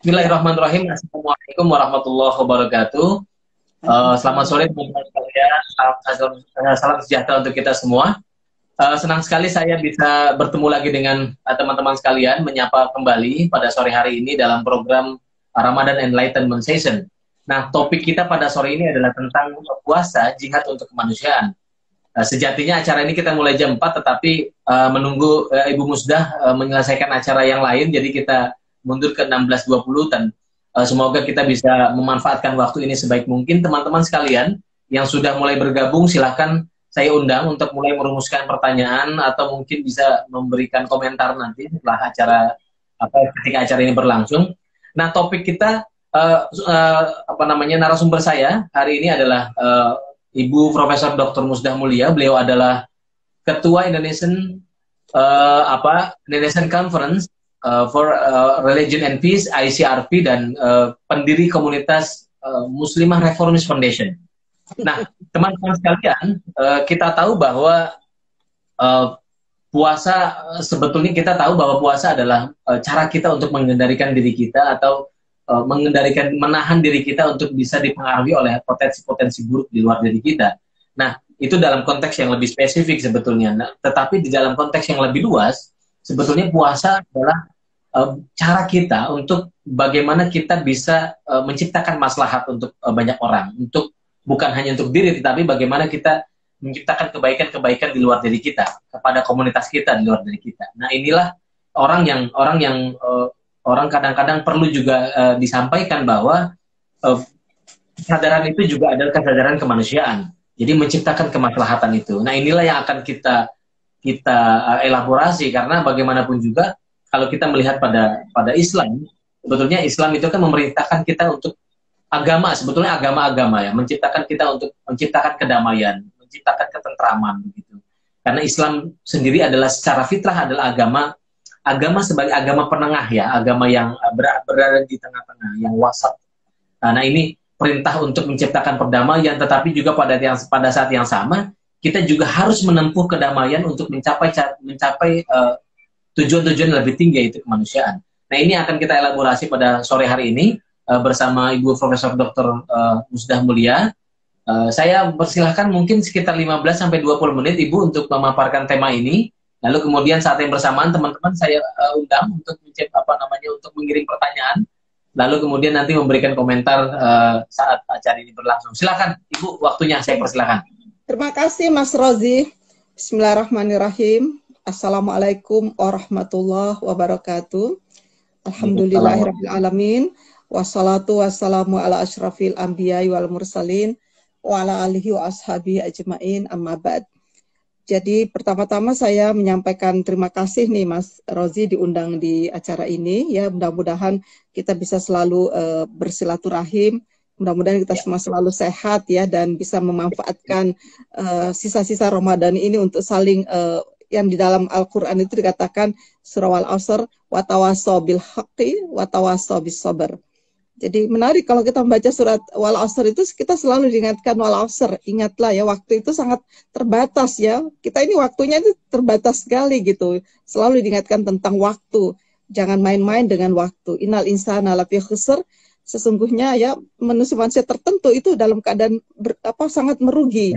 Bismillahirrahmanirrahim. Assalamualaikum warahmatullahi wabarakatuh. Selamat sore teman-teman sekalian. Salam sejahtera untuk kita semua. Senang sekali saya bisa bertemu lagi dengan teman-teman sekalian, menyapa kembali pada sore hari ini dalam program Ramadan Enlightenment Session. Nah, topik kita pada sore ini adalah tentang puasa, jihad untuk kemanusiaan. Sejatinya acara ini kita mulai jam 4, tetapi menunggu Ibu Musdah menyelesaikan acara yang lain, jadi kita mundur ke 16.20 dan semoga kita bisa memanfaatkan waktu ini sebaik mungkin. Teman-teman sekalian yang sudah mulai bergabung, silahkan saya undang untuk mulai merumuskan pertanyaan atau mungkin bisa memberikan komentar nanti setelah acara ketika acara ini berlangsung. Nah, topik kita narasumber saya hari ini adalah Ibu Profesor Dr. Musdah Mulia. Beliau adalah Ketua Indonesian Indonesian Conference for Religion and Peace (ICRP) dan pendiri komunitas Muslimah Reformist Foundation. Nah, teman-teman sekalian, kita tahu bahwa puasa, sebetulnya kita tahu bahwa puasa adalah cara kita untuk mengendalikan diri kita atau menahan diri kita untuk bisa dipengaruhi oleh potensi-potensi buruk di luar diri kita. Nah, itu dalam konteks yang lebih spesifik sebetulnya. Nah, tetapi di dalam konteks yang lebih luas, sebetulnya puasa adalah cara kita untuk bagaimana kita bisa menciptakan maslahat untuk banyak orang, untuk bukan hanya untuk diri, tetapi bagaimana kita menciptakan kebaikan-kebaikan di luar diri kita, kepada komunitas kita di luar diri kita. Nah, inilah orang kadang-kadang perlu juga disampaikan bahwa kesadaran itu juga adalah kesadaran kemanusiaan. Jadi menciptakan kemaslahatan itu. Nah, inilah yang akan kita elaborasi, karena bagaimanapun juga kalau kita melihat pada Islam, sebetulnya Islam itu kan memerintahkan kita untuk sebetulnya agama-agama ya, menciptakan kita untuk menciptakan kedamaian, menciptakan ketentraman begitu. Karena Islam sendiri adalah secara fitrah adalah agama sebagai agama penengah ya, agama yang berada di tengah-tengah, yang wasat. Nah, ini perintah untuk menciptakan perdamaian, tetapi juga pada saat yang sama kita juga harus menempuh kedamaian untuk mencapai tujuan-tujuan lebih tinggi, yaitu kemanusiaan. Nah, ini akan kita elaborasi pada sore hari ini bersama Ibu Profesor Dr. Musdah Mulia. Saya persilahkan mungkin sekitar 15-20 menit Ibu untuk memaparkan tema ini. Lalu kemudian saat yang bersamaan teman-teman saya undang untuk untuk mengirim pertanyaan. Lalu kemudian nanti memberikan komentar saat acara ini berlangsung. Silakan Ibu, waktunya saya persilahkan. Terima kasih Mas Rozi. Bismillahirrahmanirrahim. Assalamualaikum warahmatullahi wabarakatuh. Alhamdulillahirabbil alamin. Wassalatu wassalamu ala asyrafil anbiya'i wal mursalin wa ala alihi wa ashabihi ajmain, amma ba'd. Jadi pertama-tama saya menyampaikan terima kasih nih Mas Rozi diundang di acara ini ya. Mudah-mudahan kita bisa selalu bersilaturahim. Mudah-mudahan kita semua selalu sehat ya, dan bisa memanfaatkan sisa-sisa Ramadan ini untuk saling yang di dalam Al-Quran itu dikatakan surah Al-Asr, watawasaw bil haqqi watawasaw bis sabr. Jadi menarik kalau kita membaca surat Wal-Asr itu kita selalu diingatkan Wal-Asr, ingatlah ya, waktu itu sangat terbatas ya. Kita ini waktunya itu terbatas sekali gitu. Selalu diingatkan tentang waktu. Jangan main-main dengan waktu. Innal insana lafi khusr. Sesungguhnya ya manusia tertentu itu dalam keadaan sangat merugi.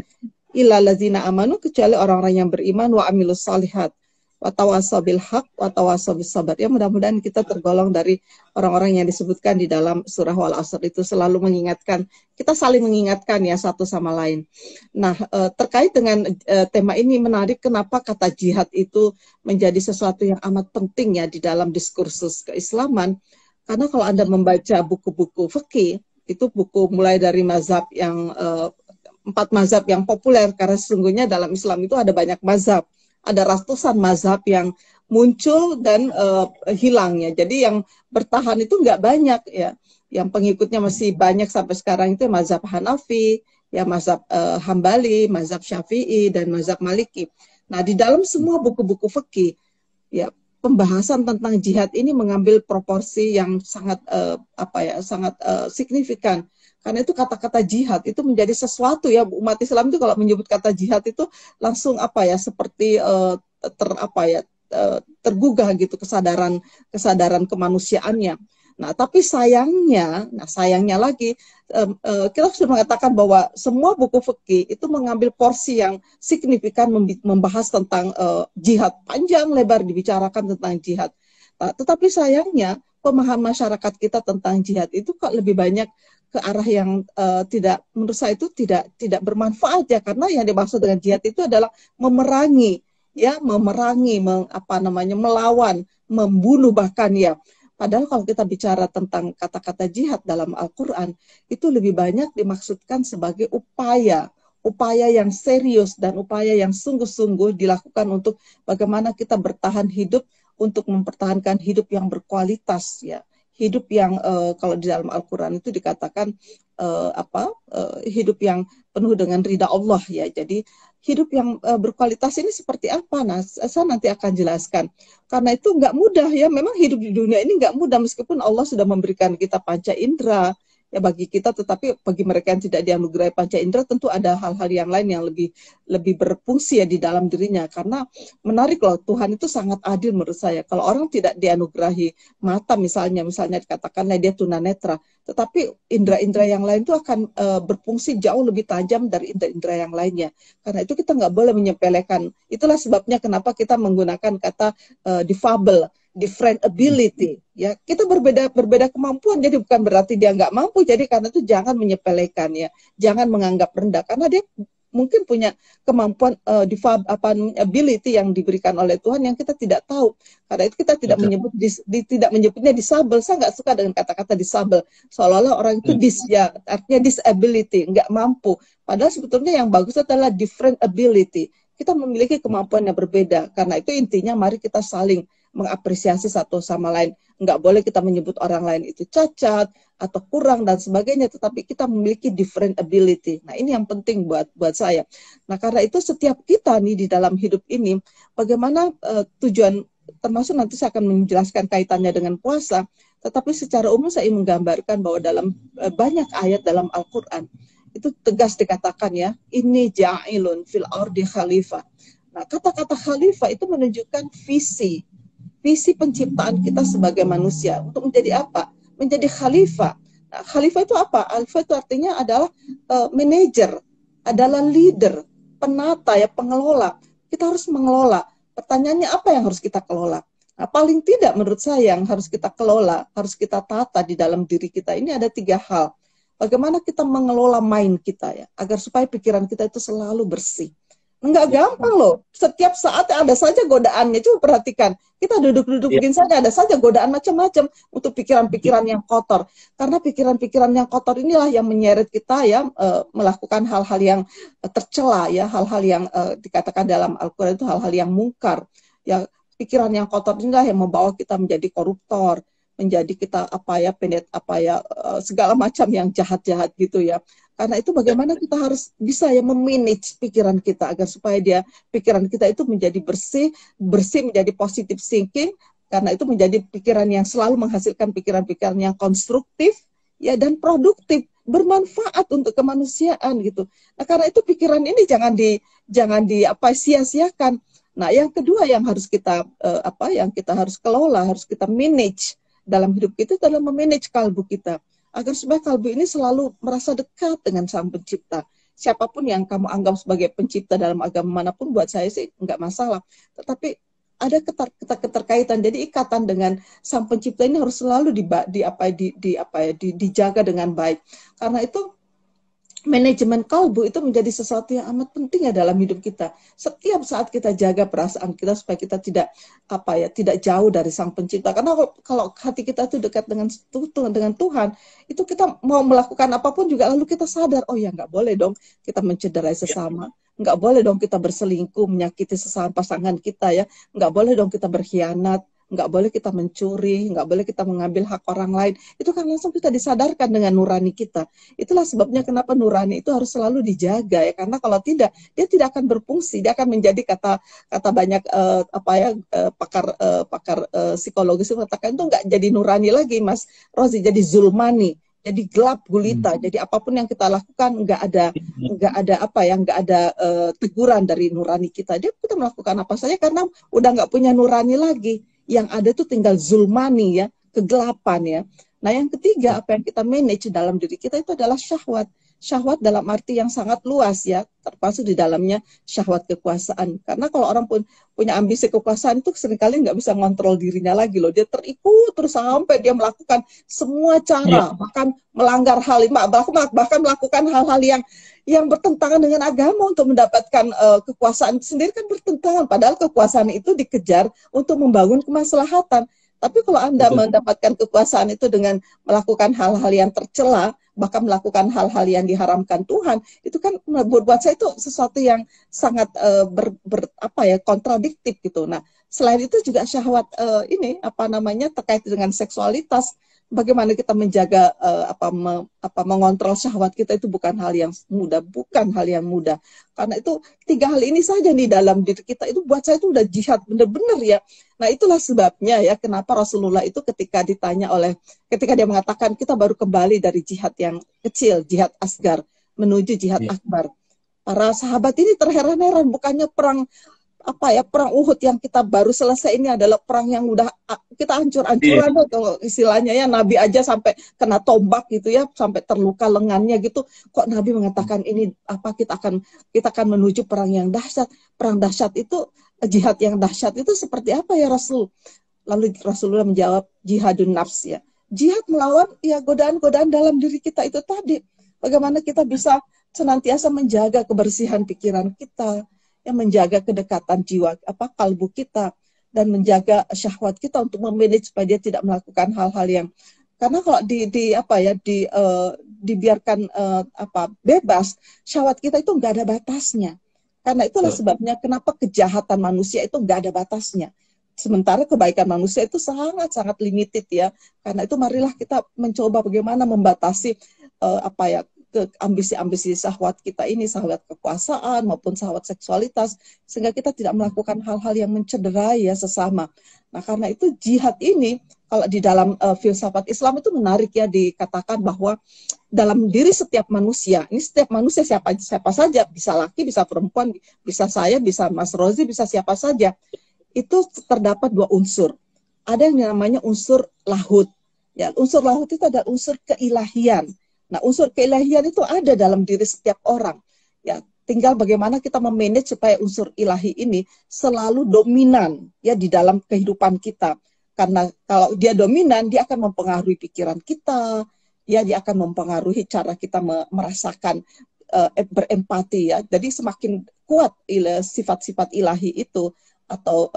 Illa lazina amanu, kecuali orang-orang yang beriman, wa amilus salihat, wa tawasaw bil haq, wa tawasaw bis sabr. Ya, mudah-mudahan kita tergolong dari orang-orang yang disebutkan di dalam surah Wal-Asr itu, selalu mengingatkan, kita saling mengingatkan ya satu sama lain. Nah, terkait dengan tema ini menarik, kenapa kata jihad itu menjadi sesuatu yang amat penting ya di dalam diskursus keislaman. Karena kalau Anda membaca buku-buku fikih, itu buku mulai dari mazhab yang 4 mazhab yang populer, karena sesungguhnya dalam Islam itu ada banyak mazhab, ada ratusan mazhab yang muncul dan hilangnya. Jadi yang bertahan itu nggak banyak ya, yang pengikutnya masih banyak sampai sekarang itu mazhab Hanafi, ya mazhab Hambali, mazhab Syafi'i, dan mazhab Maliki. Nah, di dalam semua buku-buku fikih ya, pembahasan tentang jihad ini mengambil proporsi yang sangat signifikan. Karena itu kata-kata jihad itu menjadi sesuatu ya, umat Islam itu kalau menyebut kata jihad itu langsung seperti tergugah gitu kesadaran kemanusiaannya. Nah, tapi sayangnya lagi, kita sudah mengatakan bahwa semua buku fikih itu mengambil porsi yang signifikan membahas tentang jihad, panjang lebar dibicarakan tentang jihad. Nah, tetapi sayangnya pemahaman masyarakat kita tentang jihad itu kok lebih banyak ke arah yang tidak, menurut saya itu tidak bermanfaat ya, karena yang dimaksud dengan jihad itu adalah memerangi, ya, melawan, membunuh bahkan ya. Padahal kalau kita bicara tentang kata-kata jihad dalam Al-Quran, itu lebih banyak dimaksudkan sebagai upaya yang serius dan upaya yang sungguh-sungguh dilakukan untuk bagaimana kita bertahan hidup, untuk mempertahankan hidup yang berkualitas, ya. Hidup yang kalau di dalam Al-Quran itu dikatakan hidup yang penuh dengan ridha Allah, ya. Jadi hidup yang berkualitas ini seperti apa? Nah, saya nanti akan jelaskan. Karena itu nggak mudah ya. Memang hidup di dunia ini nggak mudah, meskipun Allah sudah memberikan kita panca indera ya bagi kita, tetapi bagi mereka yang tidak dianugerahi panca indera tentu ada hal-hal yang lain yang lebih berfungsi ya di dalam dirinya. Karena menarik loh, Tuhan itu sangat adil menurut saya. Kalau orang tidak dianugerahi mata misalnya dikatakanlah dia tunanetra, tetapi indera-indera yang lain itu akan berfungsi jauh lebih tajam dari indera-indera yang lainnya. Karena itu kita nggak boleh menyepelekan. Itulah sebabnya kenapa kita menggunakan kata difabel, different ability. Ya, kita berbeda kemampuan, jadi bukan berarti dia nggak mampu. Jadi karena itu jangan menyepelekan ya, jangan menganggap rendah karena dia mungkin punya kemampuan ability yang diberikan oleh Tuhan yang kita tidak tahu. Karena itu kita tidak menyebutnya disable. Saya nggak suka dengan kata-kata disable. Seolah-olah orang itu artinya disability, nggak mampu. Padahal sebetulnya yang bagus adalah different ability. Kita memiliki kemampuan yang berbeda. Karena itu intinya mari kita saling mengapresiasi satu sama lain. Nggak boleh kita menyebut orang lain itu cacat atau kurang dan sebagainya, tetapi kita memiliki different ability. Nah, ini yang penting buat saya. Nah, karena itu setiap kita nih di dalam hidup ini, bagaimana tujuan, termasuk nanti saya akan menjelaskan kaitannya dengan puasa, tetapi secara umum saya ingin menggambarkan bahwa dalam banyak ayat dalam Al-Quran, itu tegas dikatakan ya, ini ja'ilun fil ardi khalifah. Nah, kata-kata khalifah itu menunjukkan visi penciptaan kita sebagai manusia untuk menjadi apa? Menjadi khalifah. Nah, khalifah itu apa? Khalifah itu artinya adalah manajer, adalah leader, penata ya, pengelola. Kita harus mengelola. Pertanyaannya apa yang harus kita kelola? Nah, paling tidak menurut saya yang harus kita kelola, harus kita tata di dalam diri kita ini ada 3 hal. Bagaimana kita mengelola mind kita ya, agar supaya pikiran kita itu selalu bersih. Enggak gampang loh. Setiap saat ada saja godaannya. Coba perhatikan. Kita duduk-duduk begini saja ada saja godaan macam-macam untuk pikiran-pikiran yang kotor. Karena pikiran-pikiran yang kotor inilah yang menyeret kita ya melakukan hal-hal yang tercela ya, hal-hal yang dikatakan dalam Al-Qur'an itu hal-hal yang mungkar. Ya, pikiran yang kotor inilah yang membawa kita menjadi koruptor, menjadi kita segala macam yang jahat-jahat gitu ya. Karena itu bagaimana kita harus bisa ya memanage pikiran kita agar supaya pikiran kita itu menjadi bersih menjadi positive thinking, karena itu menjadi pikiran yang selalu menghasilkan pikiran-pikiran yang konstruktif ya dan produktif, bermanfaat untuk kemanusiaan gitu. Nah, karena itu pikiran ini jangan sia-siakan. Nah, yang kedua yang harus kita yang kita harus kelola, harus kita manage dalam hidup kita adalah memanage kalbu kita. Agar supaya kalbu ini selalu merasa dekat dengan Sang Pencipta. Siapapun yang kamu anggap sebagai pencipta dalam agama manapun, buat saya sih nggak masalah. Tetapi ada keterkaitan. Jadi ikatan dengan Sang Pencipta ini harus selalu dijaga dengan baik. Karena itu manajemen kalbu itu menjadi sesuatu yang amat penting ya dalam hidup kita. Setiap saat kita jaga perasaan kita supaya kita tidak jauh dari Sang Pencipta. Karena kalau hati kita itu dekat dengan Tuhan, itu kita mau melakukan apapun juga lalu kita sadar, oh ya nggak boleh dong kita mencederai sesama. Nggak boleh dong kita berselingkuh, menyakiti sesama pasangan kita ya. Nggak boleh dong kita berkhianat. Nggak boleh kita mencuri, nggak boleh kita mengambil hak orang lain. Itu kan langsung kita disadarkan dengan nurani kita. Itulah sebabnya kenapa nurani itu harus selalu dijaga ya, karena kalau tidak, dia tidak akan berfungsi. Dia akan menjadi kata banyak pakar psikologis mengatakan itu nggak jadi nurani lagi, Mas Rozi, jadi zulmani. Jadi gelap gulita. Jadi apapun yang kita lakukan nggak ada teguran dari nurani kita. Kita melakukan apa saja karena udah nggak punya nurani lagi. Yang ada tuh tinggal zulmani ya, kegelapan ya. Nah, yang ketiga, apa yang kita manage dalam diri kita itu adalah syahwat. Syahwat dalam arti yang sangat luas ya, termasuk di dalamnya syahwat kekuasaan. Karena kalau orang pun punya ambisi kekuasaan itu seringkali nggak bisa ngontrol dirinya lagi loh. Dia terikut terus sampai dia melakukan semua cara, bahkan melanggar hal, bahkan melakukan hal-hal yang bertentangan dengan agama untuk mendapatkan kekuasaan sendiri kan bertentangan. Padahal kekuasaan itu dikejar untuk membangun kemaslahatan. Tapi kalau Anda mendapatkan kekuasaan itu dengan melakukan hal-hal yang tercela, bahkan melakukan hal-hal yang diharamkan Tuhan, itu kan buat saya itu sesuatu yang sangat kontradiktif gitu. Nah, selain itu juga syahwat ini terkait dengan seksualitas. Bagaimana kita menjaga mengontrol syahwat kita itu bukan hal yang mudah, karena itu 3 hal ini saja di dalam diri kita itu buat saya itu udah jihad benar-benar ya. Nah, itulah sebabnya ya kenapa Rasulullah itu ketika dia mengatakan kita baru kembali dari jihad yang kecil, jihad asgar menuju jihad akbar. Para sahabat ini terheran-heran, bukannya perang Uhud yang kita baru selesai ini adalah perang yang udah kita hancur-hancuran kalau istilahnya ya, Nabi aja sampai kena tombak gitu ya, sampai terluka lengannya gitu. Kok Nabi mengatakan ini kita akan menuju perang yang dahsyat. Perang dahsyat itu, jihad yang dahsyat itu seperti apa ya Rasul? Lalu Rasulullah menjawab, jihadun nafs ya. Jihad melawan ya godaan-godaan dalam diri kita itu tadi. Bagaimana kita bisa senantiasa menjaga kebersihan pikiran kita, yang menjaga kedekatan jiwa kalbu kita, dan menjaga syahwat kita untuk memanage supaya dia tidak melakukan hal-hal yang, karena kalau dibiarkan bebas, syahwat kita itu nggak ada batasnya. Karena itulah sebabnya kenapa kejahatan manusia itu nggak ada batasnya, sementara kebaikan manusia itu sangat-sangat limited ya. Karena itu marilah kita mencoba bagaimana membatasi ambisi-ambisi syahwat kita ini, syahwat kekuasaan maupun syahwat seksualitas, sehingga kita tidak melakukan hal-hal yang mencederai ya sesama. Nah, karena itu jihad ini kalau di dalam filsafat Islam itu menarik ya, dikatakan bahwa dalam diri setiap manusia, ini setiap manusia siapa saja, bisa laki, bisa perempuan, bisa saya, bisa Mas Rozi, bisa siapa saja, itu terdapat 2 unsur. Ada yang namanya unsur lahud. Ya, unsur lahud itu adalah unsur keilahian. Nah, unsur keilahian itu ada dalam diri setiap orang. Ya, tinggal bagaimana kita memanage supaya unsur ilahi ini selalu dominan ya di dalam kehidupan kita. Karena kalau dia dominan, dia akan mempengaruhi pikiran kita, ya, dia akan mempengaruhi cara kita merasakan berempati ya. Jadi semakin kuat sifat-sifat ilahi itu, atau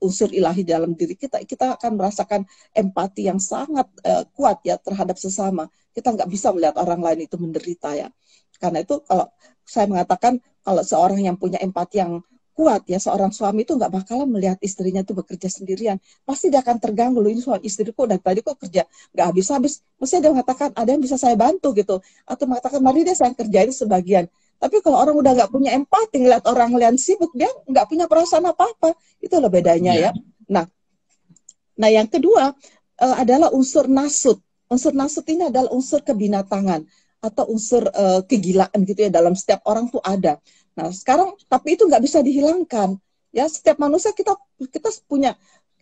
unsur ilahi dalam diri kita, kita akan merasakan empati yang sangat kuat ya terhadap sesama. Kita nggak bisa melihat orang lain itu menderita ya. Karena itu kalau saya mengatakan, kalau seorang yang punya empati yang kuat ya, seorang suami itu nggak bakalan melihat istrinya itu bekerja sendirian. Pasti dia akan terganggu, loh ini suami istriku dari tadi kok kerja nggak habis-habis. Mesti dia mengatakan ada yang bisa saya bantu gitu, atau mengatakan mari deh saya kerjain sebagian. Tapi kalau orang udah nggak punya empati, ngeliat orang lain sibuk, dia nggak punya perasaan apa-apa. Itulah bedanya ya. Nah yang kedua adalah unsur nasut. Unsur nasut ini adalah unsur kebinatangan atau unsur kegilaan gitu ya, dalam setiap orang tuh ada. Nah sekarang, tapi itu nggak bisa dihilangkan. Ya, setiap manusia kita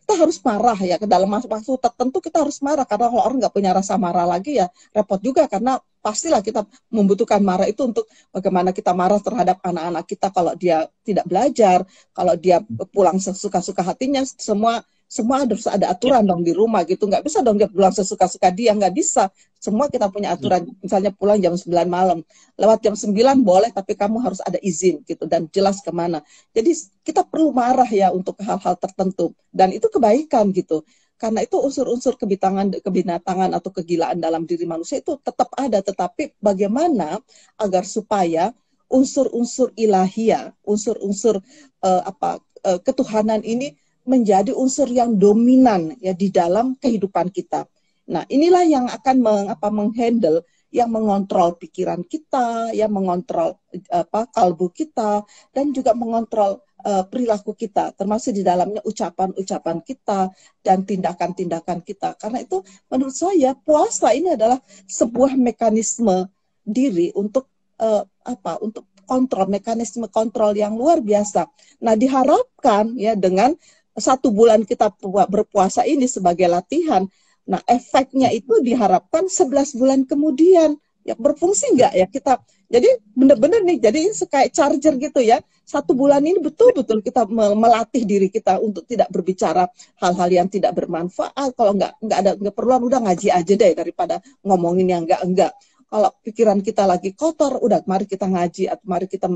harus marah ya, ke dalam waktu tertentu kita harus marah, karena kalau orang nggak punya rasa marah lagi ya repot juga, karena pastilah kita membutuhkan marah itu untuk bagaimana kita marah terhadap anak-anak kita kalau dia tidak belajar, kalau dia pulang sesuka-suka hatinya, semua harus ada aturan dong di rumah gitu. Nggak bisa dong dia pulang sesuka-suka dia, nggak bisa. Semua kita punya aturan, misalnya pulang jam 9 malam, lewat jam 9 boleh, tapi kamu harus ada izin gitu, dan jelas kemana. Jadi kita perlu marah ya untuk hal-hal tertentu, dan itu kebaikan gitu. Karena itu unsur-unsur kebinatangan atau kegilaan dalam diri manusia itu tetap ada, tetapi bagaimana agar supaya unsur-unsur ilahiyah, unsur-unsur ketuhanan ini menjadi unsur yang dominan ya di dalam kehidupan kita. Nah, inilah yang akan menghandle, yang mengontrol pikiran kita, yang mengontrol kalbu kita, dan juga mengontrol perilaku kita, termasuk di dalamnya ucapan-ucapan kita dan tindakan-tindakan kita. Karena itu menurut saya puasa ini adalah sebuah mekanisme diri untuk untuk kontrol, mekanisme kontrol yang luar biasa. Nah, diharapkan ya dengan 1 bulan kita berpuasa ini sebagai latihan, Nah, efeknya itu diharapkan 11 bulan kemudian. Ya, berfungsi nggak ya kita? Jadi benar-benar nih, jadi kayak charger gitu ya. 1 bulan ini betul-betul kita melatih diri kita untuk tidak berbicara hal-hal yang tidak bermanfaat. Kalau nggak ada keperluan, udah ngaji aja deh daripada ngomongin yang enggak. Kalau pikiran kita lagi kotor, udah mari kita ngaji, atau mari kita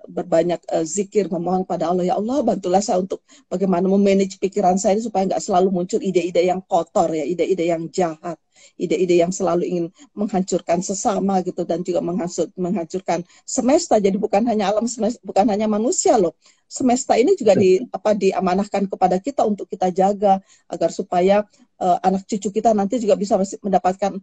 berbanyak zikir, memohon pada Allah, ya Allah bantulah saya untuk bagaimana memanage pikiran saya ini supaya nggak selalu muncul ide-ide yang kotor ya, ide-ide yang jahat, ide-ide yang selalu ingin menghancurkan sesama gitu, dan juga menghancurkan semesta. Jadi bukan hanya alam semesta, bukan hanya manusia loh. Semesta ini juga diamanahkan kepada kita untuk kita jaga agar supaya anak cucu kita nanti juga bisa mendapatkan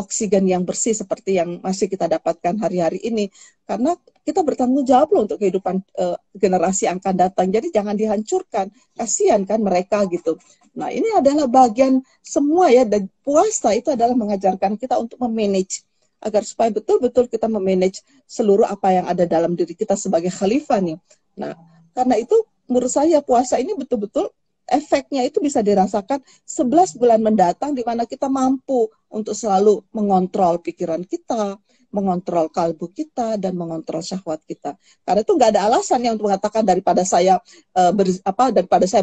oksigen yang bersih seperti yang masih kita dapatkan hari-hari ini. Karena kita bertanggung jawab loh untuk kehidupan generasi yang akan datang. Jadi jangan dihancurkan. Kasihan kan mereka gitu. Nah, ini adalah bagian semua ya, dan puasa itu adalah mengajarkan kita untuk memanage agar supaya betul-betul kita memanage seluruh apa yang ada dalam diri kita sebagai khalifah nih. Nah, karena itu menurut saya puasa ini betul-betul efeknya itu bisa dirasakan 11 bulan mendatang, di mana kita mampu untuk selalu mengontrol pikiran kita, mengontrol kalbu kita, dan mengontrol syahwat kita. Karena itu nggak ada alasan yang untuk mengatakan daripada saya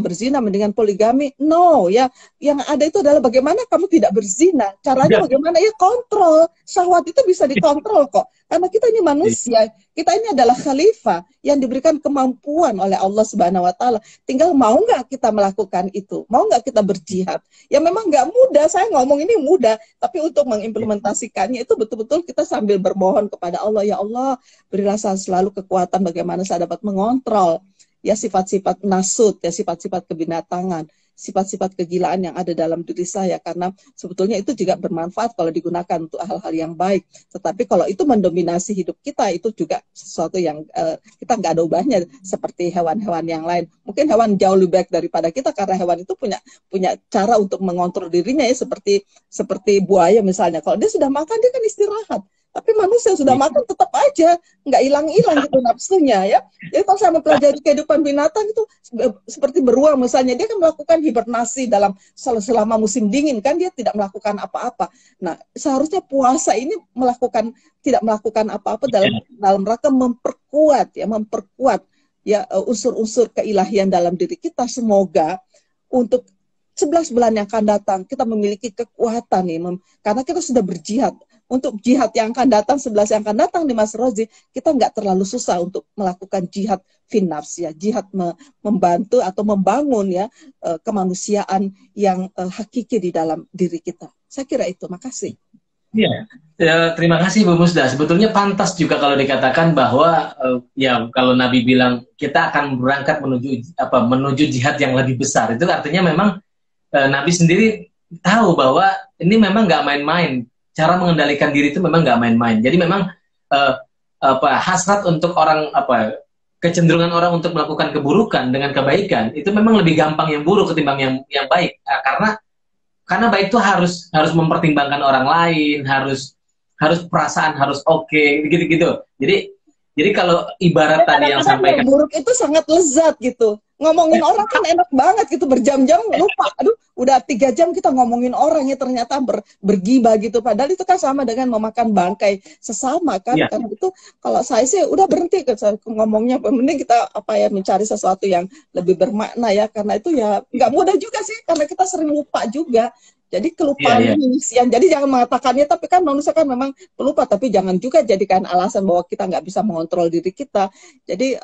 berzina mendingan poligami. No, ya, yang ada itu adalah bagaimana kamu tidak berzina. Caranya bagaimana ya, kontrol syahwat itu bisa dikontrol kok. Karena kita ini manusia, kita ini adalah khalifah yang diberikan kemampuan oleh Allah Subhanahu Wa Taala. Tinggal mau nggak kita melakukan itu, mau nggak kita berjihad. Ya memang nggak mudah. Saya ngomong ini mudah, tapi untuk mengimplementasikannya itu betul-betul kita sambil bermohon kepada Allah, ya Allah berilah saya selalu kekuatan bagaimana saya dapat mengontrol ya sifat-sifat nasut, ya sifat-sifat kebinatangan, sifat-sifat kegilaan yang ada dalam diri saya, karena sebetulnya itu juga bermanfaat kalau digunakan untuk hal-hal yang baik. Tetapi kalau itu mendominasi hidup kita, itu juga sesuatu yang kita nggak ada ubahnya seperti hewan-hewan yang lain. Mungkin hewan jauh lebih baik daripada kita karena hewan itu punya cara untuk mengontrol dirinya ya, seperti buaya misalnya. Kalau dia sudah makan, dia kan istirahat. Tapi manusia sudah makan tetap aja nggak hilang-hilang gitu nafsunya ya. Jadi kalau saya mempelajari kehidupan binatang itu seperti beruang misalnya, dia kan melakukan hibernasi selama musim dingin kan, dia tidak melakukan apa-apa. Nah, seharusnya puasa ini tidak melakukan apa-apa dalam rangka memperkuat ya unsur-unsur keilahian dalam diri kita. Semoga untuk 11 bulan yang akan datang kita memiliki kekuatan nih, karena kita sudah berjihad. Untuk jihad yang akan datang, 11 yang akan datang di Mas Rozi, kita nggak terlalu susah untuk melakukan jihad finnafs ya, jihad membantu atau membangun ya kemanusiaan yang hakiki di dalam diri kita. Saya kira itu. Makasih. Iya, terima kasih Bu Musda. Sebetulnya pantas juga kalau dikatakan bahwa ya kalau Nabi bilang kita akan berangkat menuju jihad yang lebih besar. Itu artinya memang Nabi sendiri tahu bahwa ini memang nggak main-main. Cara mengendalikan diri itu memang nggak main-main. Jadi memang hasrat untuk kecenderungan orang untuk melakukan keburukan dengan kebaikan itu memang lebih gampang yang buruk ketimbang yang baik. Karena baik itu harus mempertimbangkan orang lain, harus perasaan harus oke, gitu-gitu. Jadi kalau ibarat tadi yang sampaikan, buruk itu sangat lezat gitu. Ngomongin orang kan enak banget gitu, berjam-jam lupa. Aduh, udah 3 jam kita ngomongin orang ya, ternyata bergibah gitu. Padahal itu kan sama dengan memakan bangkai sesama kan. Yeah. Karena itu kalau saya sih udah berhenti ngomongnya. Mending kita mencari sesuatu yang lebih bermakna ya. Karena itu ya nggak mudah juga sih, karena kita sering lupa juga. Jadi kelupaan manusia. Jadi jangan mengatakannya, tapi kan manusia kan memang pelupa, tapi jangan juga jadikan alasan bahwa kita nggak bisa mengontrol diri kita. Jadi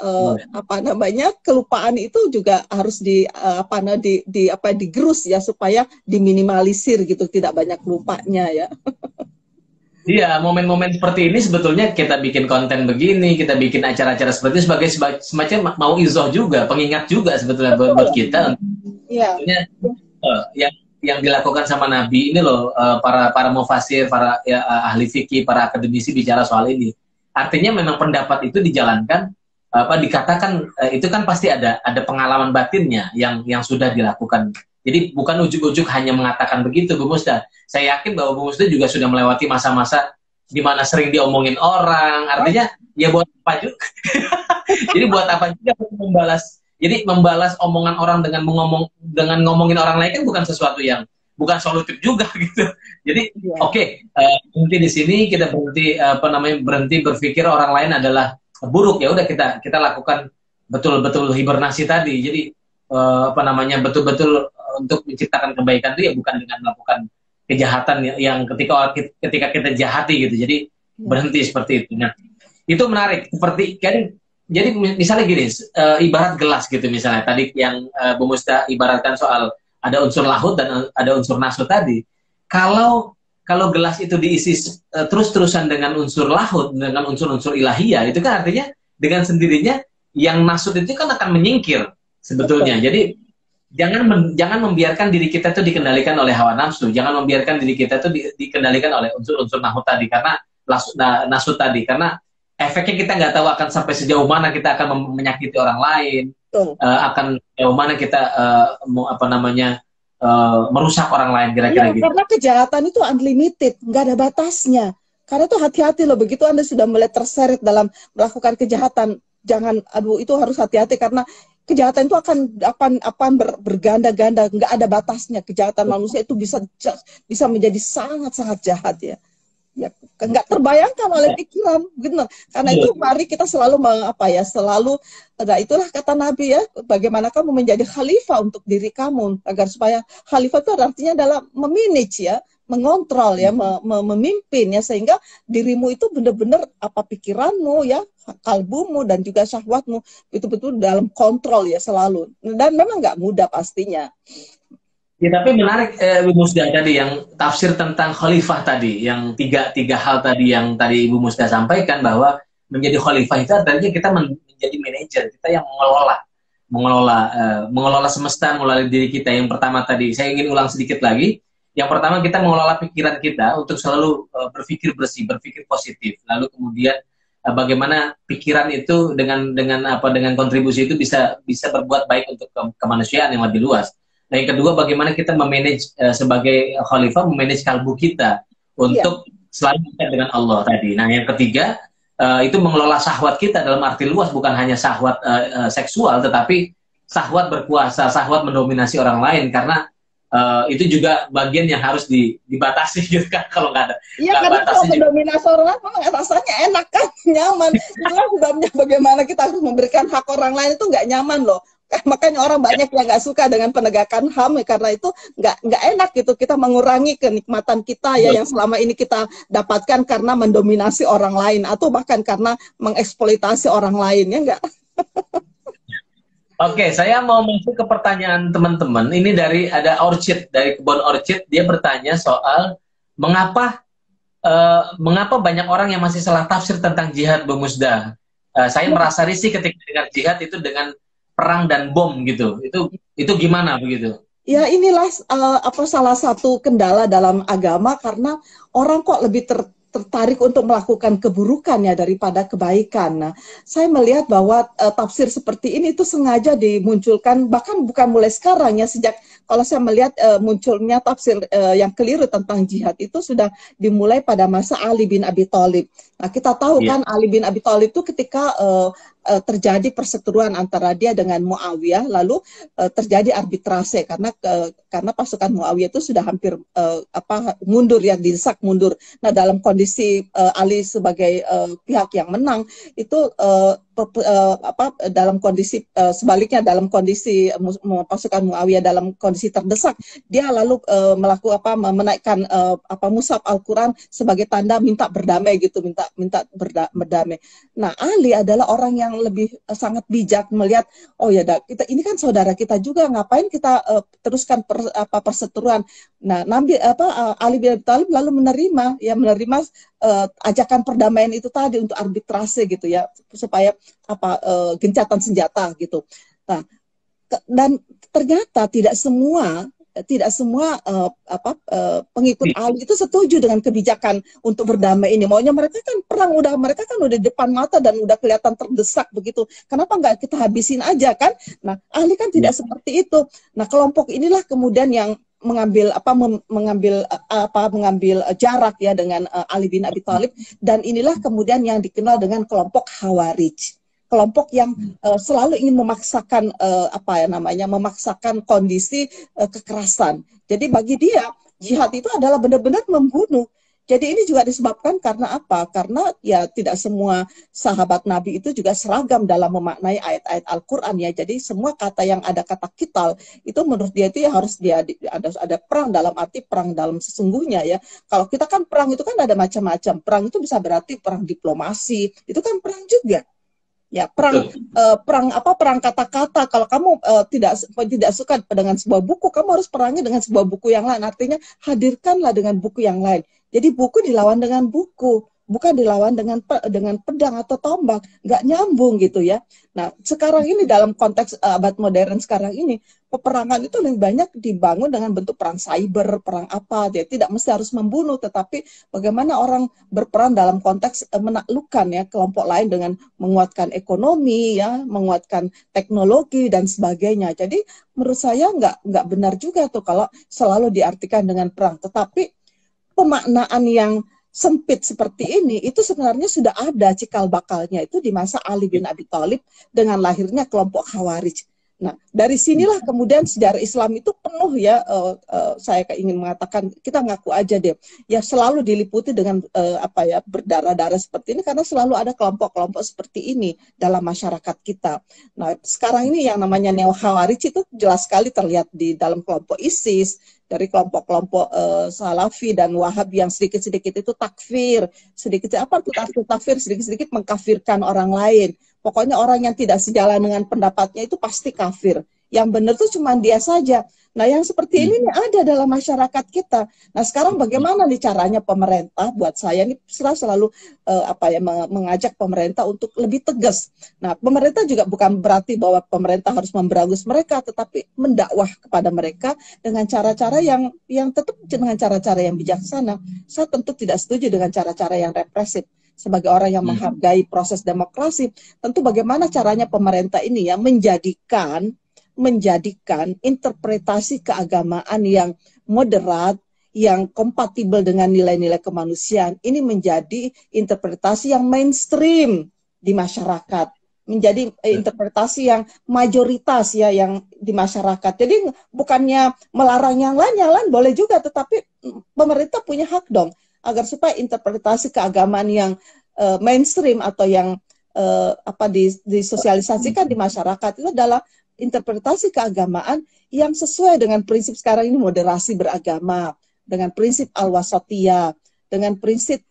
kelupaan itu juga harus digerus ya, supaya diminimalisir gitu, tidak banyak lupanya ya. Iya, momen-momen seperti ini sebetulnya kita bikin konten begini, kita bikin acara-acara seperti ini sebagai semacam mau izoh juga, pengingat juga sebetulnya buat kita. Iya. Yang dilakukan sama Nabi ini loh, para mufasir, para ahli fikih, para akademisi bicara soal ini. Artinya memang pendapat itu dijalankan, dikatakan itu kan pasti ada pengalaman batinnya yang sudah dilakukan. Jadi bukan ujuk-ujuk hanya mengatakan begitu, Bu Musda. Saya yakin bahwa Bu Musda juga sudah melewati masa-masa di mana sering diomongin orang. Artinya ya buat apa juga? Jadi buat apa juga membalas? Jadi membalas omongan orang dengan ngomongin orang lain kan bukan sesuatu yang bukan solutif juga gitu. Jadi Iya. oke, berhenti di sini, kita berhenti berhenti berpikir orang lain adalah buruk, ya udah kita lakukan betul-betul hibernasi tadi. Jadi betul-betul untuk menciptakan kebaikan itu ya bukan dengan melakukan kejahatan yang ketika kita jahati gitu. Jadi berhenti seperti itu. Nah, itu menarik. Seperti kan, jadi misalnya gini, ibarat gelas gitu misalnya. Tadi yang Bu Musta ibaratkan soal ada unsur lahut dan ada unsur nasut tadi. Kalau gelas itu diisi terus-terusan dengan unsur lahut, dengan unsur-unsur ilahiyah, itu kan artinya dengan sendirinya yang nasut itu kan akan menyingkir sebetulnya. Jadi jangan membiarkan diri kita itu dikendalikan oleh hawa nafsu, jangan membiarkan diri kita itu dikendalikan oleh unsur-unsur nahut tadi, karena nasut tadi, karena efeknya kita nggak tahu akan sampai sejauh mana kita akan menyakiti orang lain, akan sejauh mana kita merusak orang lain, kira-kira gitu. Karena kejahatan itu unlimited, nggak ada batasnya. Karena itu hati-hati loh, begitu Anda sudah mulai terseret dalam melakukan kejahatan, jangan, itu harus hati-hati karena kejahatan itu akan berganda-ganda, nggak ada batasnya. Kejahatan manusia itu bisa menjadi sangat-sangat jahat ya. Ya, nggak terbayangkan oleh pikiran, benar. Karena itu mari kita selalu nah itulah kata Nabi ya, bagaimana kamu menjadi khalifah untuk diri kamu, agar supaya khalifah itu artinya adalah memanage ya, mengontrol ya, memimpin ya, sehingga dirimu itu benar-benar pikiranmu ya, kalbumu dan juga syahwatmu betul-betul dalam kontrol ya selalu. Dan memang nggak mudah pastinya. Ya, tapi menarik Ibu Musda tadi yang tafsir tentang khalifah tadi, yang tiga hal tadi yang tadi Ibu Musda sampaikan, bahwa menjadi khalifah itu artinya kita menjadi manajer, kita yang mengelola semesta, mengelola diri kita. Yang pertama tadi, saya ingin ulang sedikit lagi. Yang pertama, kita mengelola pikiran kita untuk selalu berpikir bersih, berpikir positif. Lalu kemudian bagaimana pikiran itu dengan kontribusi itu bisa berbuat baik untuk kemanusiaan yang lebih luas. Nah, yang kedua, bagaimana kita memanage sebagai khalifah, memanage kalbu kita untuk selalu dekat dengan Allah tadi. Nah, yang ketiga, itu mengelola syahwat kita dalam arti luas, bukan hanya syahwat seksual, tetapi syahwat berkuasa, syahwat mendominasi orang lain, karena itu juga bagian yang harus dibatasi gitu kan, kalau nggak ada. Iya, karena kalau mendominasi orang lain memang rasanya enak kan, nyaman. Itulah sebabnya bagaimana kita harus memberikan hak orang lain itu nggak nyaman loh. Makanya orang banyak yang nggak suka dengan penegakan HAM karena itu nggak enak gitu, kita mengurangi kenikmatan kita ya yang selama ini kita dapatkan karena mendominasi orang lain atau bahkan karena mengeksploitasi orang lain, ya nggak? Oke, saya mau masuk ke pertanyaan teman-teman. Ini ada Orchid, dari Kebun Orchid. Dia bertanya soal mengapa banyak orang yang masih salah tafsir tentang jihad, Bu Musda. Saya merasa risih ketika dengar jihad itu dengan perang dan bom gitu. Itu gimana begitu? Ya, inilah salah satu kendala dalam agama, karena orang kok lebih tertarik untuk melakukan keburukan ya daripada kebaikan. Nah, saya melihat bahwa tafsir seperti ini itu sengaja dimunculkan, bahkan bukan mulai sekarang ya, sejak kalau saya melihat munculnya tafsir yang keliru tentang jihad itu sudah dimulai pada masa Ali bin Abi Thalib. Nah, kita tahu kan Ali bin Abi Thalib itu ketika terjadi perseteruan antara dia dengan Muawiyah, lalu terjadi arbitrase karena pasukan Muawiyah itu sudah hampir mundur ya, didesak mundur. Nah, dalam kondisi Ali sebagai pihak yang menang itu dalam kondisi sebaliknya, dalam kondisi pasukan Muawiyah dalam kondisi terdesak, dia lalu menaikkan mushaf Al-Quran sebagai tanda minta berdamai gitu, minta berdamai. Nah, Ali adalah orang yang lebih sangat bijak melihat, oh ya, kita ini kan saudara kita juga, ngapain kita teruskan perseteruan. Nah, Ali bin Abi Thalib lalu menerima ajakan perdamaian itu tadi untuk arbitrase gitu ya, supaya gencatan senjata gitu. Nah, dan ternyata tidak semua pengikut Ali itu setuju dengan kebijakan untuk berdamai ini. Maunya mereka kan perang, mereka kan udah depan mata dan udah kelihatan terdesak begitu. Kenapa nggak kita habisin aja kan? Nah, Ali kan tidak seperti itu. Nah, kelompok inilah kemudian yang mengambil jarak ya dengan Ali bin Abi Thalib, dan inilah kemudian yang dikenal dengan kelompok Khawarij. kelompok yang selalu ingin memaksakan memaksakan kondisi kekerasan. Jadi bagi dia jihad itu adalah benar-benar membunuh. Jadi ini juga disebabkan karena apa? Karena ya tidak semua sahabat Nabi itu juga seragam dalam memaknai ayat-ayat Al-Quran ya. Jadi semua kata yang ada kata kital itu menurut dia itu ya harus ada perang dalam arti perang dalam sesungguhnya ya. Kalau kita kan perang itu kan ada macam-macam. Perang itu bisa berarti perang diplomasi, itu kan perang juga. Ya, perang kata-kata. Kalau kamu tidak suka dengan sebuah buku, kamu harus perangi dengan sebuah buku yang lain. Artinya hadirkanlah dengan buku yang lain. Jadi buku dilawan dengan buku, bukan dilawan dengan pedang atau tombak. Nggak nyambung gitu ya. Nah, sekarang ini dalam konteks abad modern sekarang ini, peperangan itu lebih banyak dibangun dengan bentuk perang cyber, perang apa. Dia tidak mesti harus membunuh, tetapi bagaimana orang berperan dalam konteks menaklukkan ya kelompok lain dengan menguatkan ekonomi, ya, menguatkan teknologi dan sebagainya. Jadi menurut saya nggak benar juga tuh kalau selalu diartikan dengan perang. Tetapi pemaknaan yang sempit seperti ini itu sebenarnya sudah ada cikal bakalnya itu di masa Ali bin Abi Thalib dengan lahirnya kelompok Khawarij. Nah, dari sinilah kemudian sejarah Islam itu penuh ya, saya ingin mengatakan, kita ngaku aja deh, ya selalu diliputi dengan berdarah-darah seperti ini karena selalu ada kelompok-kelompok seperti ini dalam masyarakat kita. Nah, sekarang ini yang namanya Neo Khawarij itu jelas sekali terlihat di dalam kelompok ISIS, dari kelompok-kelompok Salafi dan Wahabi yang sedikit-sedikit itu takfir, takfir sedikit-sedikit mengkafirkan orang lain. Pokoknya orang yang tidak sejalan dengan pendapatnya itu pasti kafir. Yang benar tuh cuma dia saja. Nah, yang seperti ini nih ada dalam masyarakat kita. Nah, sekarang bagaimana nih caranya pemerintah? Buat saya ini selalu mengajak pemerintah untuk lebih tegas. Nah, pemerintah juga bukan berarti bahwa pemerintah harus memberangus mereka, tetapi mendakwah kepada mereka dengan cara-cara yang tetap dengan cara-cara yang bijaksana. Saya tentu tidak setuju dengan cara-cara yang represif. Sebagai orang yang menghargai proses demokrasi, tentu bagaimana caranya pemerintah ini ya menjadikan interpretasi keagamaan yang moderat, yang kompatibel dengan nilai-nilai kemanusiaan, ini menjadi interpretasi yang mainstream di masyarakat, menjadi interpretasi yang mayoritas ya yang di masyarakat. Jadi bukannya melarang yang lain boleh juga, tetapi pemerintah punya hak dong agar supaya interpretasi keagamaan yang mainstream atau yang disosialisasikan di masyarakat itu adalah interpretasi keagamaan yang sesuai dengan prinsip sekarang ini moderasi beragama, dengan prinsip al-wasatiyah, dengan prinsip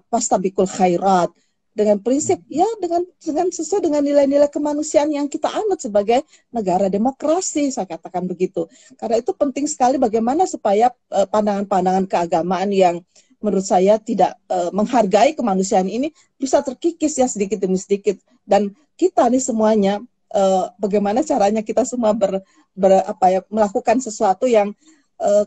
pastabikul khairat, dengan prinsip ya dengan sesuai dengan nilai-nilai kemanusiaan yang kita anut sebagai negara demokrasi, saya katakan begitu. Karena itu penting sekali bagaimana supaya pandangan-pandangan keagamaan yang menurut saya tidak menghargai kemanusiaan ini bisa terkikis ya sedikit demi sedikit. Dan kita nih semuanya bagaimana caranya kita semua melakukan sesuatu yang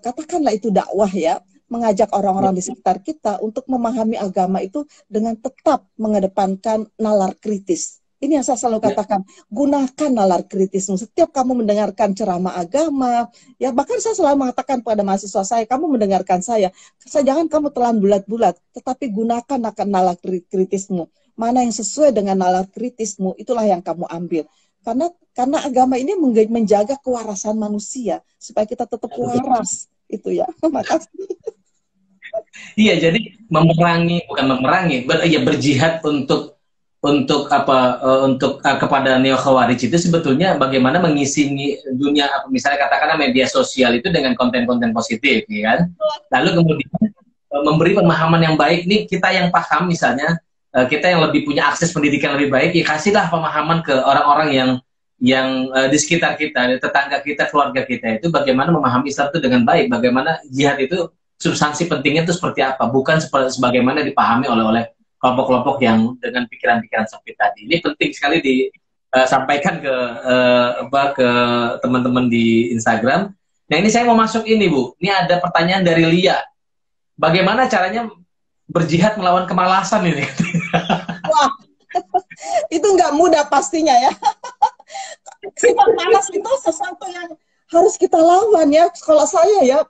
katakanlah itu dakwah ya, mengajak orang-orang di sekitar kita untuk memahami agama itu dengan tetap mengedepankan nalar kritis. Ini yang saya selalu katakan, gunakan nalar kritismu. Setiap kamu mendengarkan ceramah agama, ya bahkan saya selalu mengatakan pada mahasiswa saya, kamu mendengarkan saya jangan kamu telan bulat-bulat, tetapi gunakan akan nalar kritismu. Mana yang sesuai dengan nalar kritismu, itulah yang kamu ambil. Karena agama ini menjaga kewarasan manusia, supaya kita tetap waras. Itu ya, makasih. Iya, jadi berjihad untuk kepada neo khawarij itu sebetulnya bagaimana mengisi dunia, misalnya katakanlah media sosial itu dengan konten-konten positif, ya kan? Lalu kemudian memberi pemahaman yang baik. Nih kita yang paham, misalnya kita yang lebih punya akses pendidikan lebih baik, ya kasihlah pemahaman ke orang-orang yang di sekitar kita, tetangga kita, keluarga kita itu bagaimana memahami Islam itu dengan baik, bagaimana jihad itu substansi pentingnya itu seperti apa, bukan sebagaimana dipahami oleh kelompok-kelompok yang dengan pikiran-pikiran sempit tadi. Ini penting sekali disampaikan ke teman-teman di Instagram. Nah, ini saya mau masuk ini, Bu. Ini ada pertanyaan dari Lia. Bagaimana caranya berjihad melawan kemalasan ini? Wah, itu nggak mudah pastinya ya. Sifat malas itu sesuatu yang harus kita lawan ya. Kalau saya ya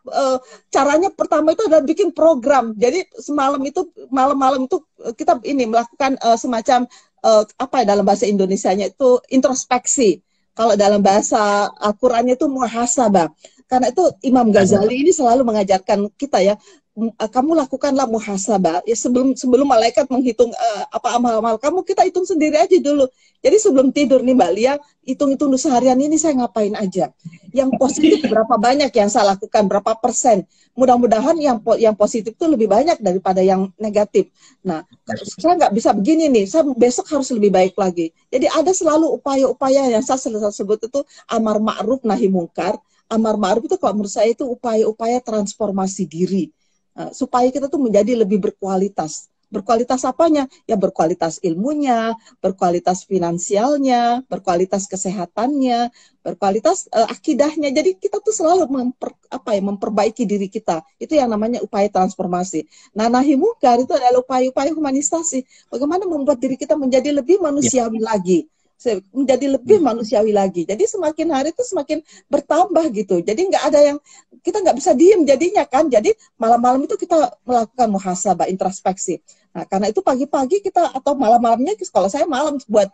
caranya pertama itu adalah bikin program. Jadi malam-malam itu kita ini melakukan semacam apa ya dalam bahasa Indonesianya itu introspeksi. Kalau dalam bahasa Al-Qur'annya itu muhasabah. Karena itu Imam Ghazali ini selalu mengajarkan kita ya, kamu lakukanlah muhasabah. Ya sebelum malaikat menghitung apa amal-amal kamu, kita hitung sendiri aja dulu. Jadi sebelum tidur nih Mbak Lia, hitung-hitung seharian ini saya ngapain aja. Yang positif berapa banyak yang saya lakukan, berapa persen. Mudah-mudahan yang positif itu lebih banyak daripada yang negatif. Nah, saya nggak bisa begini nih, saya besok harus lebih baik lagi. Jadi ada selalu upaya-upaya yang saya sebut itu amar ma'ruf nahi mungkar. Amar ma'ruf itu kalau menurut saya itu upaya-upaya transformasi diri. Supaya kita tuh menjadi lebih berkualitas. Berkualitas apanya? Ya berkualitas ilmunya, berkualitas finansialnya, berkualitas kesehatannya, berkualitas akidahnya. Jadi kita tuh selalu memperbaiki diri kita. Itu yang namanya upaya transformasi. Nah, nahi mungkar itu adalah upaya-upaya humanisasi. Bagaimana membuat diri kita menjadi lebih manusiawi lagi. Menjadi lebih manusiawi lagi. Jadi semakin hari itu semakin bertambah gitu. Jadi nggak ada yang, kita nggak bisa diem jadinya kan. Jadi malam-malam itu kita melakukan muhasabah, introspeksi. Nah, karena itu pagi-pagi kita atau malam-malamnya, kalau saya malam buat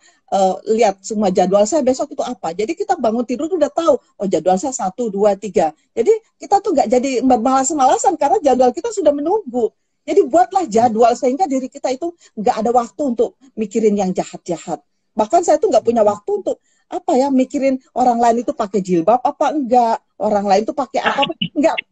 lihat semua jadwal saya besok itu apa. Jadi kita bangun tidur udah tahu, oh jadwal saya 1, 2, 3. Jadi kita tuh nggak jadi malas-malasan karena jadwal kita sudah menunggu. Jadi buatlah jadwal sehingga diri kita itu nggak ada waktu untuk mikirin yang jahat-jahat. Bahkan saya tuh nggak punya waktu untuk apa ya mikirin orang lain itu pakai jilbab apa enggak, orang lain tuh pakai apa,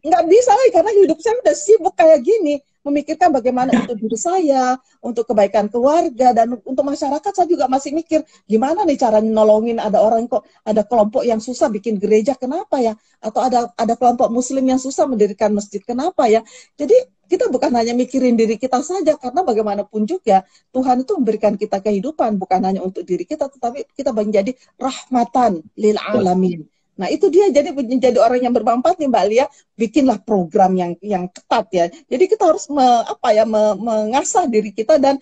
nggak bisa lagi karena hidup saya udah sibuk kayak gini, memikirkan bagaimana untuk diri saya, untuk kebaikan keluarga, dan untuk masyarakat saya juga masih mikir gimana nih cara nolongin, ada orang kok, ada kelompok yang susah bikin gereja, kenapa ya, atau ada kelompok muslim yang susah mendirikan masjid, kenapa ya. Jadi kita bukan hanya mikirin diri kita saja, karena bagaimanapun juga Tuhan itu memberikan kita kehidupan bukan hanya untuk diri kita, tetapi kita menjadi rahmatan lil alamin. Nah itu dia, jadi menjadi orang yang bermanfaat nih Mbak Lia, bikinlah program yang ketat ya. Jadi kita harus mengasah diri kita dan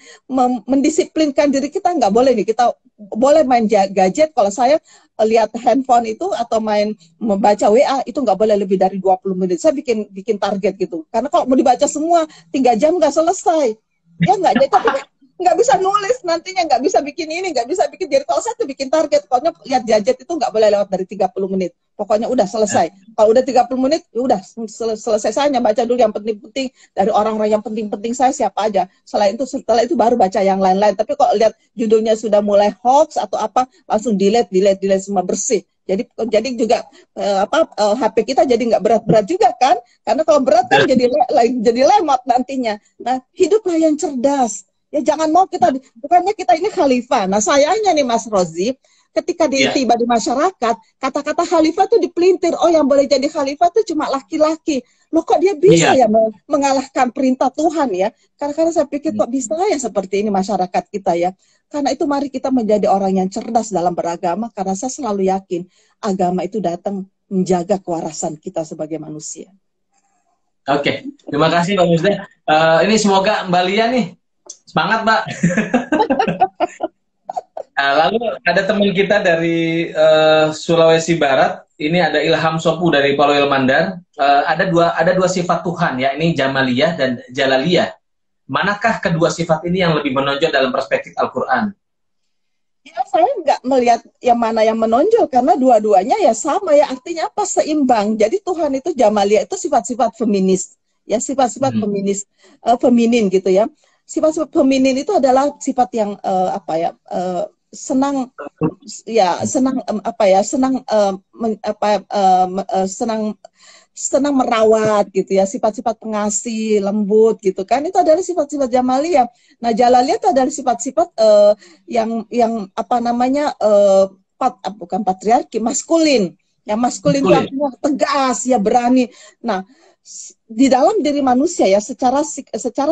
mendisiplinkan diri kita. Nggak boleh nih kita boleh main gadget. Kalau saya lihat handphone itu atau membaca WA itu nggak boleh lebih dari 20 menit. Saya bikin target gitu. Karena kalau mau dibaca semua 3 jam nggak selesai. Ya nggak, jadi tapi nggak bisa nulis, nantinya nggak bisa bikin ini, nggak bisa bikin. Jadi kalau saya tuh bikin target, pokoknya lihat gadget itu nggak boleh lewat dari 30 menit. Pokoknya udah selesai. Kalau udah 30 menit, ya udah selesai, saya hanya baca dulu yang penting-penting dari orang-orang yang penting-penting saya siapa aja. Setelah itu baru baca yang lain-lain. Tapi kalau lihat judulnya sudah mulai hoax atau apa, langsung delete semua, bersih. Jadi juga HP kita jadi nggak berat-berat juga kan? Karena kalau berat kan jadi lemot nantinya. Nah, hiduplah yang cerdas. Ya jangan mau kita, bukannya kita ini khalifah. Nah sayangnya nih Mas Rozi, ketika tiba di masyarakat, kata-kata khalifah tuh dipelintir. Oh yang boleh jadi khalifah tuh cuma laki-laki. Loh kok dia bisa ya mengalahkan perintah Tuhan ya? Karena saya pikir kok bisa ya seperti ini masyarakat kita ya. Karena itu mari kita menjadi orang yang cerdas dalam beragama. Karena saya selalu yakin agama itu datang menjaga kewarasan kita sebagai manusia. Oke, terima kasih Mbak Musda. Ini semoga Mbak Lia nih semangat, Mbak. Nah, lalu ada teman kita dari Sulawesi Barat. Ini ada Ilham Sopu dari Paloil Mandar. Ada dua sifat Tuhan ya. Ini Jamaliyah dan Jalaliyah. Manakah kedua sifat ini yang lebih menonjol dalam perspektif Al-Quran? Ya, saya nggak melihat yang mana yang menonjol karena dua-duanya ya sama ya. Artinya apa? Seimbang. Jadi Tuhan itu Jamaliyah itu sifat-sifat feminis. Ya, sifat-sifat feminin gitu ya. Sifat-sifat feminin itu adalah sifat yang senang merawat gitu ya, sifat-sifat pengasih, lembut gitu kan, itu adalah sifat-sifat Jamaliyah. Nah, Jalaliyah itu adalah sifat-sifat yang bukan patriarki, maskulin. Yang maskulin itu artinya tegas, ya berani. Nah, di dalam diri manusia ya, secara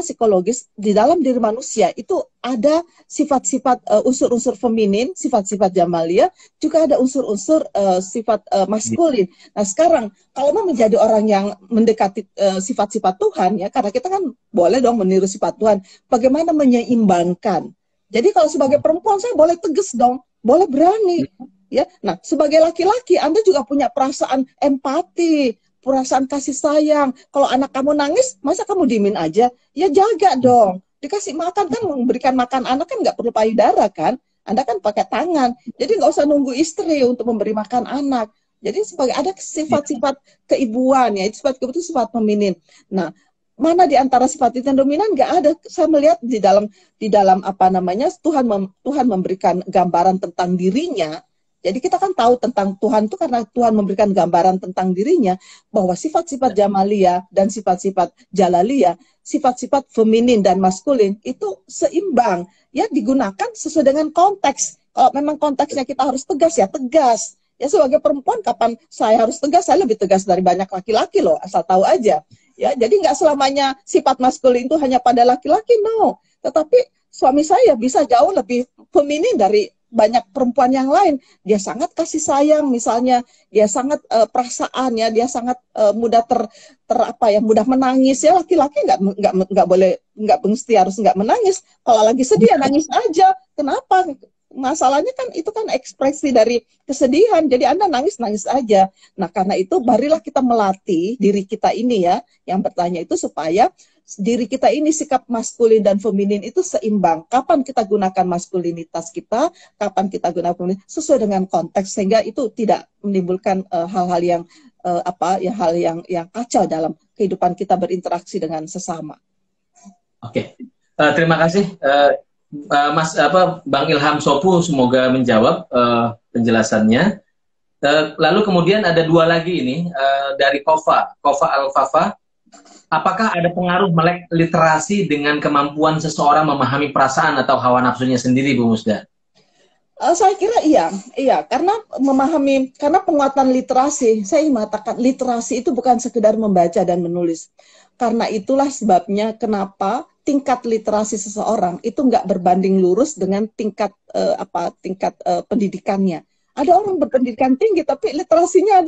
psikologis di dalam diri manusia itu ada sifat-sifat unsur-unsur feminin, sifat-sifat Jamaliyah, juga ada unsur-unsur sifat maskulin. Nah, sekarang kalau mau menjadi orang yang mendekati sifat-sifat Tuhan ya, karena kita kan boleh dong meniru sifat Tuhan, bagaimana menyeimbangkan. Jadi kalau sebagai perempuan saya boleh tegas dong, boleh berani ya. Nah, sebagai laki-laki Anda juga punya perasaan empati, perasaan kasih sayang. Kalau anak kamu nangis, masa kamu diemin aja? Ya jaga dong. Dikasih makan kan, memberikan makan anak kan nggak perlu payudara kan, Anda kan pakai tangan, jadi nggak usah nunggu istri untuk memberi makan anak. Jadi sebagai ada sifat-sifat keibuan ya, itu sifat keibuan itu sifat feminin. Nah, mana di antara sifat itu yang dominan? Nggak ada. Saya melihat di dalam apa namanya, Tuhan memberikan gambaran tentang dirinya. Jadi kita kan tahu tentang Tuhan itu karena Tuhan memberikan gambaran tentang dirinya, bahwa sifat-sifat Jamalia dan sifat-sifat Jalalia, sifat-sifat feminin dan maskulin itu seimbang, ya, digunakan sesuai dengan konteks. Kalau memang konteksnya kita harus tegas, ya tegas. Ya, sebagai perempuan kapan saya harus tegas? Saya lebih tegas dari banyak laki-laki loh, asal tahu aja. Ya, jadi nggak selamanya sifat maskulin itu hanya pada laki-laki, no. Tetapi suami saya bisa jauh lebih feminin dari banyak perempuan yang lain. Dia sangat kasih sayang, misalnya, dia sangat perasaan, ya, dia sangat mudah mudah menangis, ya. Laki-laki nggak boleh, nggak mesti harus nggak menangis. Kalau lagi sedih ya nangis aja. Kenapa? Masalahnya kan itu kan ekspresi dari kesedihan, jadi Anda nangis-nangis aja. Nah, karena itu marilah kita melatih diri kita ini, ya, yang bertanya itu, supaya diri kita ini, sikap maskulin dan feminin itu seimbang. Kapan kita gunakan maskulinitas kita, kapan kita gunakan feminin, sesuai dengan konteks, sehingga itu tidak menimbulkan hal-hal yang hal yang kacau dalam kehidupan kita berinteraksi dengan sesama. Oke. Terima kasih. Bang Ilham Sopu, semoga menjawab penjelasannya. Lalu kemudian ada dua lagi ini dari Kofa Al-Fafa. Apakah ada pengaruh melek literasi dengan kemampuan seseorang memahami perasaan atau hawa nafsunya sendiri, Bu Musda? Saya kira iya, karena penguatan literasi, saya ingin mengatakan literasi itu bukan sekedar membaca dan menulis. Karena itulah sebabnya kenapa tingkat literasi seseorang itu nggak berbanding lurus dengan tingkat pendidikannya. Ada orang berpendidikan tinggi tapi literasinya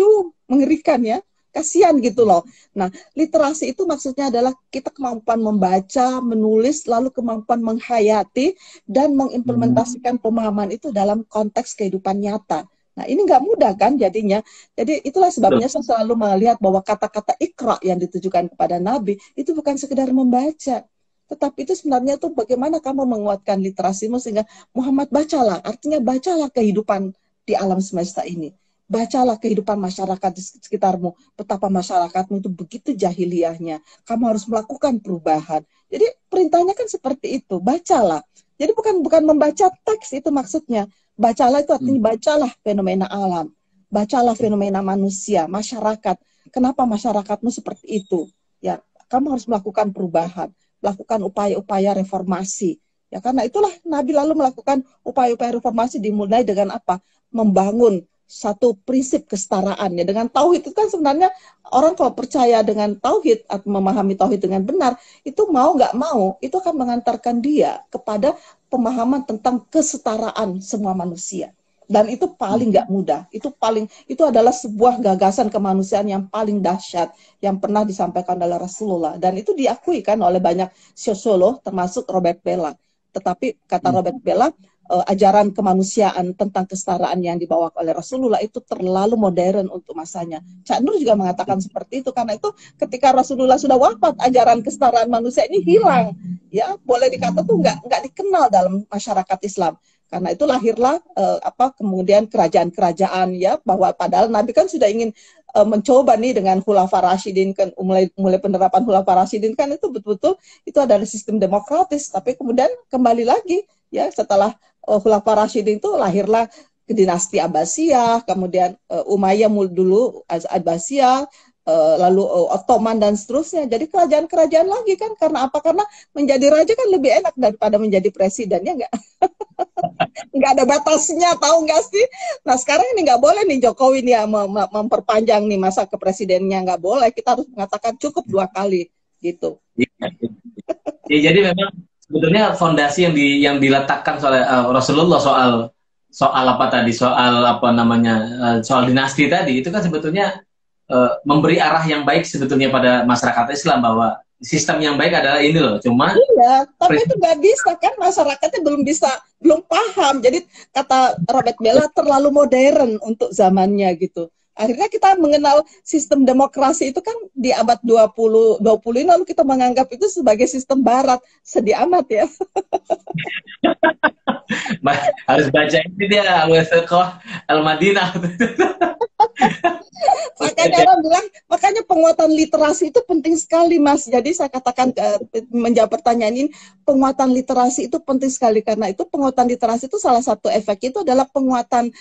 mengerikan, ya. Kasihan gitu loh. Nah, literasi itu maksudnya adalah kita kemampuan membaca, menulis, lalu kemampuan menghayati dan mengimplementasikan pemahaman itu dalam konteks kehidupan nyata. Nah, ini nggak mudah kan jadinya. Jadi itulah sebabnya saya selalu melihat bahwa kata-kata Iqra yang ditujukan kepada Nabi itu bukan sekedar membaca, tetapi itu sebenarnya tuh bagaimana kamu menguatkan literasimu sehingga Muhammad bacalah, artinya bacalah kehidupan di alam semesta ini. Bacalah kehidupan masyarakat di sekitarmu, betapa masyarakatmu itu begitu jahiliyahnya. Kamu harus melakukan perubahan. Jadi perintahnya kan seperti itu, bacalah. Jadi bukan membaca teks itu maksudnya. Bacalah itu artinya bacalah fenomena alam. Bacalah fenomena manusia, masyarakat. Kenapa masyarakatmu seperti itu? Ya, kamu harus melakukan perubahan, melakukan upaya-upaya reformasi. Ya, karena itulah Nabi lalu melakukan upaya-upaya reformasi dimulai dengan apa? Membangun satu prinsip kesetaraan, ya. Dengan tauhid itu kan sebenarnya orang kalau percaya dengan tauhid atau memahami tauhid dengan benar, itu mau nggak mau itu akan mengantarkan dia kepada pemahaman tentang kesetaraan semua manusia. Dan itu paling nggak mudah. Itu adalah sebuah gagasan kemanusiaan yang paling dahsyat yang pernah disampaikan oleh Rasulullah, dan itu diakui kan oleh banyak sosiolog termasuk Robert Bellah. Tetapi kata Robert Bellah, ajaran kemanusiaan tentang kesetaraan yang dibawa oleh Rasulullah itu terlalu modern untuk masanya. Cak Nur juga mengatakan seperti itu. Karena itu ketika Rasulullah sudah wafat, ajaran kesetaraan manusia ini hilang. Ya, boleh dikata tuh nggak dikenal dalam masyarakat Islam. Karena itu lahirlah kemudian kerajaan-kerajaan, ya, bahwa padahal Nabi kan sudah ingin mencoba nih dengan Khulafa Rasyidin, kan mulai penerapan Khulafa Rasyidin kan itu betul-betul itu adalah sistem demokratis. Tapi kemudian kembali lagi, ya, setelah Khulafa Rasyidin itu lahirlah dinasti Abbasiyah, kemudian Umayyah dulu Abbasiyah, lalu Ottoman dan seterusnya. Jadi kerajaan-kerajaan lagi kan. Karena apa? Karena menjadi raja kan lebih enak daripada menjadi presiden, ya nggak? Nggak ada batasnya, tahu nggak sih? Nah sekarang ini nggak boleh nih Jokowi nih memperpanjang nih masa kepresidennya, nggak boleh. Kita harus mengatakan cukup 2 kali gitu. Ya, jadi memang sebetulnya fondasi yang diletakkan oleh Rasulullah soal apa tadi, soal dinasti tadi itu kan sebetulnya memberi arah yang baik sebetulnya pada masyarakat Islam, bahwa sistem yang baik adalah ini loh. Cuma iya, tapi itu nggak bisa kan, masyarakatnya belum paham. Jadi kata Robert Bellah terlalu modern untuk zamannya gitu. Akhirnya kita mengenal sistem demokrasi itu kan di abad 20 ini, lalu kita menganggap itu sebagai sistem barat. Sedih amat ya. Harus baca ini dia Al-Wathaqah Al-Madinah. Makanya orang bilang, makanya penguatan literasi itu penting sekali, Mas. Jadi saya katakan menjawab pertanyaan ini, penguatan literasi itu penting sekali karena itu penguatan literasi itu salah satu efek itu adalah penguatan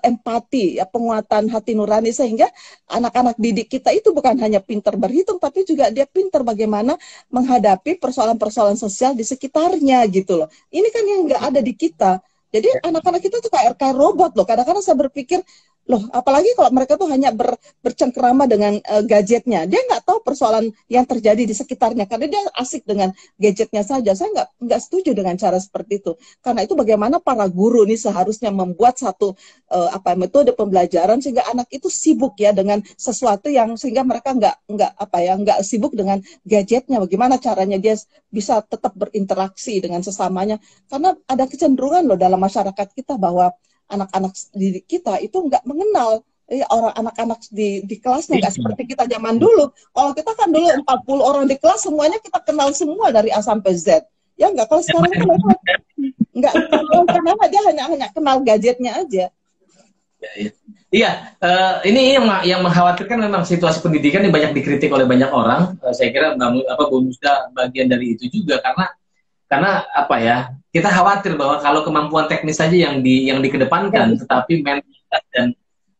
empati, ya, penguatan hati nurani sehingga anak-anak didik kita itu bukan hanya pintar berhitung, tapi juga dia pintar bagaimana menghadapi persoalan-persoalan sosial di sekitarnya gitu loh. Ini kan yang nggak ada di kita. Jadi anak-anak kita tuh kayak robot loh. Kadang-kadang saya berpikir, loh, apalagi kalau mereka tuh hanya bercengkerama dengan gadgetnya. Dia nggak tahu persoalan yang terjadi di sekitarnya karena dia asik dengan gadgetnya saja. Saya nggak setuju dengan cara seperti itu. Karena itu bagaimana para guru ini seharusnya membuat satu metode pembelajaran sehingga anak itu sibuk ya dengan sesuatu yang sehingga mereka nggak sibuk dengan gadgetnya. Bagaimana caranya dia bisa tetap berinteraksi dengan sesamanya. Karena ada kecenderungan loh dalam masyarakat kita bahwa anak-anak didik kita itu nggak mengenal orang anak-anak di kelasnya, nggak seperti kita zaman dulu. Kalau kita kan dulu 40 orang di kelas semuanya kita kenal semua dari A sampai Z. Ya nggak, kalau sekarang kan nggak kenal, dia hanya kenal gadgetnya aja. Iya, ini yang mengkhawatirkan memang situasi pendidikan yang banyak dikritik oleh banyak orang. Saya kira Bu Musda bagian dari itu juga karena apa ya, kita khawatir bahwa kalau kemampuan teknis saja yang dikedepankan, tetapi mentalitas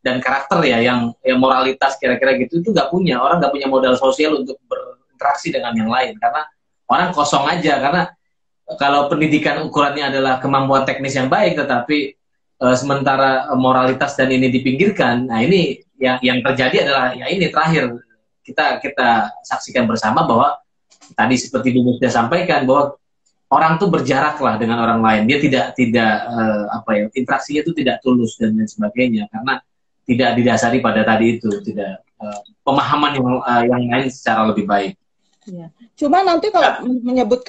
dan karakter ya, yang moralitas kira-kira gitu itu nggak punya. Orang nggak punya modal sosial untuk berinteraksi dengan yang lain karena orang kosong aja. Karena kalau pendidikan ukurannya adalah kemampuan teknis yang baik, tetapi sementara moralitas dan ini dipinggirkan, nah ini yang terjadi adalah ya ini terakhir kita saksikan bersama bahwa tadi seperti Bu Musda sampaikan bahwa orang tuh berjarak lah dengan orang lain. Dia tidak interaksinya itu tidak tulus dan lain sebagainya karena tidak didasari pada tadi itu, tidak pemahaman yang lain secara lebih baik. Ya. Cuma nanti kalau menyebut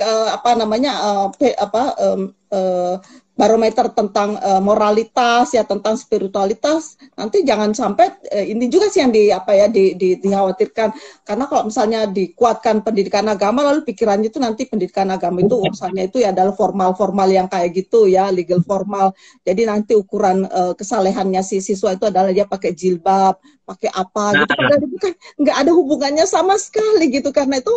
barometer tentang moralitas ya, tentang spiritualitas, nanti jangan sampai ini juga sih yang dikhawatirkan, karena kalau misalnya dikuatkan pendidikan agama lalu pikirannya itu nanti pendidikan agama itu urusannya itu ya adalah formal yang kayak gitu ya, legal formal. Jadi nanti ukuran kesalehannya si siswa itu adalah dia pakai jilbab, pakai apa gitu, padahal itu kan nggak ada hubungannya sama sekali gitu. Karena itu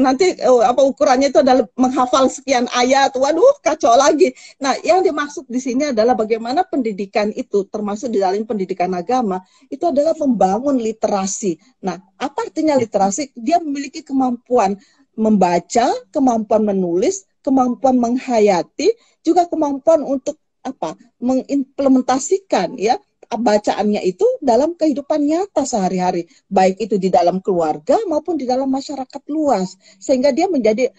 nanti ukurannya itu adalah menghafal sekian ayat, waduh kacau lagi. Nah, yang dimaksud di sini adalah bagaimana pendidikan itu, termasuk di dalam pendidikan agama, itu adalah membangun literasi. Nah, apa artinya literasi? Dia memiliki kemampuan membaca, kemampuan menulis, kemampuan menghayati, juga kemampuan untuk mengimplementasikan ya bacaannya itu dalam kehidupan nyata sehari-hari, baik itu di dalam keluarga maupun di dalam masyarakat luas, sehingga dia menjadi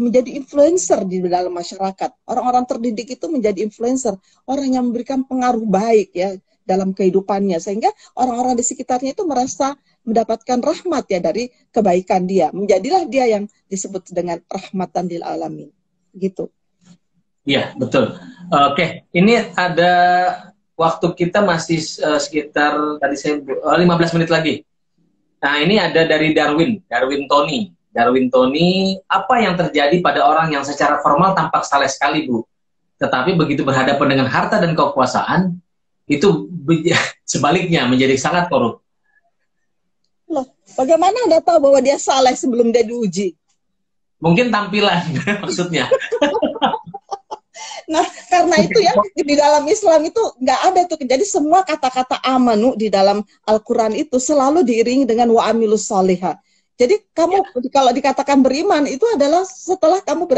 menjadi influencer di dalam masyarakat. Orang-orang terdidik itu menjadi influencer, orang yang memberikan pengaruh baik ya dalam kehidupannya, sehingga orang-orang di sekitarnya itu merasa mendapatkan rahmat ya dari kebaikan dia. Menjadilah dia yang disebut dengan rahmatan lil alamin. Gitu. Iya, betul. Oke, ini ada waktu kita masih sekitar tadi saya 15 menit lagi. Nah, ini ada dari Darwin Tony. Darwin Tony, apa yang terjadi pada orang yang secara formal tampak saleh sekali, Bu? Tetapi begitu berhadapan dengan harta dan kekuasaan, itu sebaliknya menjadi sangat korup. Loh, bagaimana Anda tahu bahwa dia saleh sebelum dia diuji? Mungkin tampilan maksudnya. Nah, karena itu ya, di dalam Islam itu nggak ada tuh. Jadi semua kata-kata amanu di dalam Al-Quran itu selalu diiringi dengan wa amilus solihah. Jadi kamu kalau dikatakan beriman itu adalah setelah kamu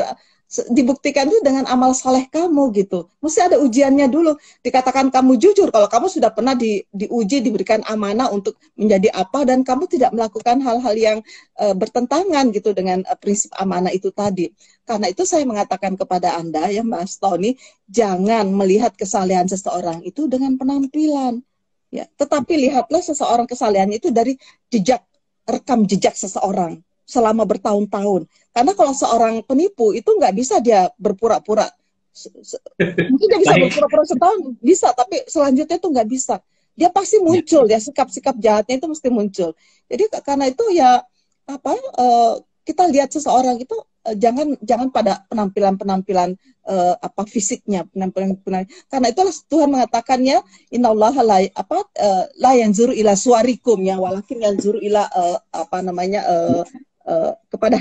dibuktikan itu dengan amal saleh kamu gitu. Mesti ada ujiannya dulu. Dikatakan kamu jujur kalau kamu sudah pernah diuji, diberikan amanah untuk menjadi apa, dan kamu tidak melakukan hal-hal yang bertentangan gitu dengan prinsip amanah itu tadi. Karena itu saya mengatakan kepada Anda ya Mas Tony, jangan melihat kesalehan seseorang itu dengan penampilan. Ya, tetapi lihatlah seseorang kesalehannya itu dari rekam jejak seseorang selama bertahun-tahun. Karena kalau seorang penipu itu nggak bisa dia berpura-pura. Mungkin dia bisa berpura-pura setahun, bisa, tapi selanjutnya itu nggak bisa. dia pasti muncul ya, sikap-sikap jahatnya itu mesti muncul. Jadi karena itu ya apa kita lihat seseorang itu jangan pada penampilan apa fisiknya, penampilan karena itulah Tuhan mengatakannya innallaha la yanzuru ila suwarikum ya walakin yanzuru ila apa namanya kepada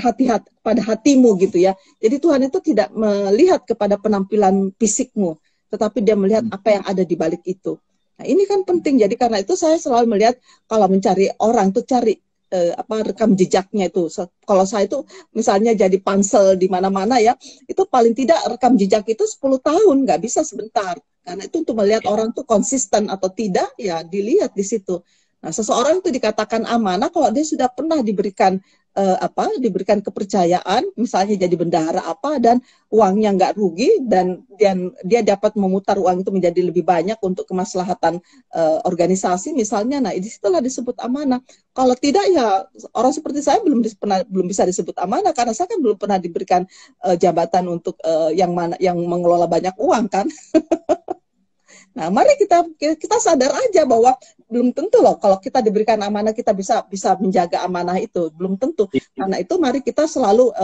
pada hatimu gitu ya. Jadi Tuhan itu tidak melihat kepada penampilan fisikmu, tetapi dia melihat apa yang ada di balik itu. Nah, ini kan penting. Jadi karena itu saya selalu melihat kalau mencari orang tuh cari apa rekam jejaknya itu. Kalau saya itu misalnya jadi pansel di mana-mana ya, itu paling tidak rekam jejak itu 10 tahun, nggak bisa sebentar. Karena itu untuk melihat orang tuh konsisten atau tidak ya dilihat di situ. Nah, seseorang itu dikatakan amanah kalau dia sudah pernah diberikan diberikan kepercayaan, misalnya jadi bendahara apa dan uangnya nggak rugi dan dia dapat memutar uang itu menjadi lebih banyak untuk kemaslahatan organisasi misalnya. Nah, disitulah disebut amanah. Kalau tidak ya orang seperti saya belum bisa disebut amanah karena saya kan belum pernah diberikan jabatan untuk yang mengelola banyak uang kan. Nah, mari kita sadar aja bahwa belum tentu loh kalau kita diberikan amanah kita bisa menjaga amanah itu, belum tentu. Karena itu mari kita selalu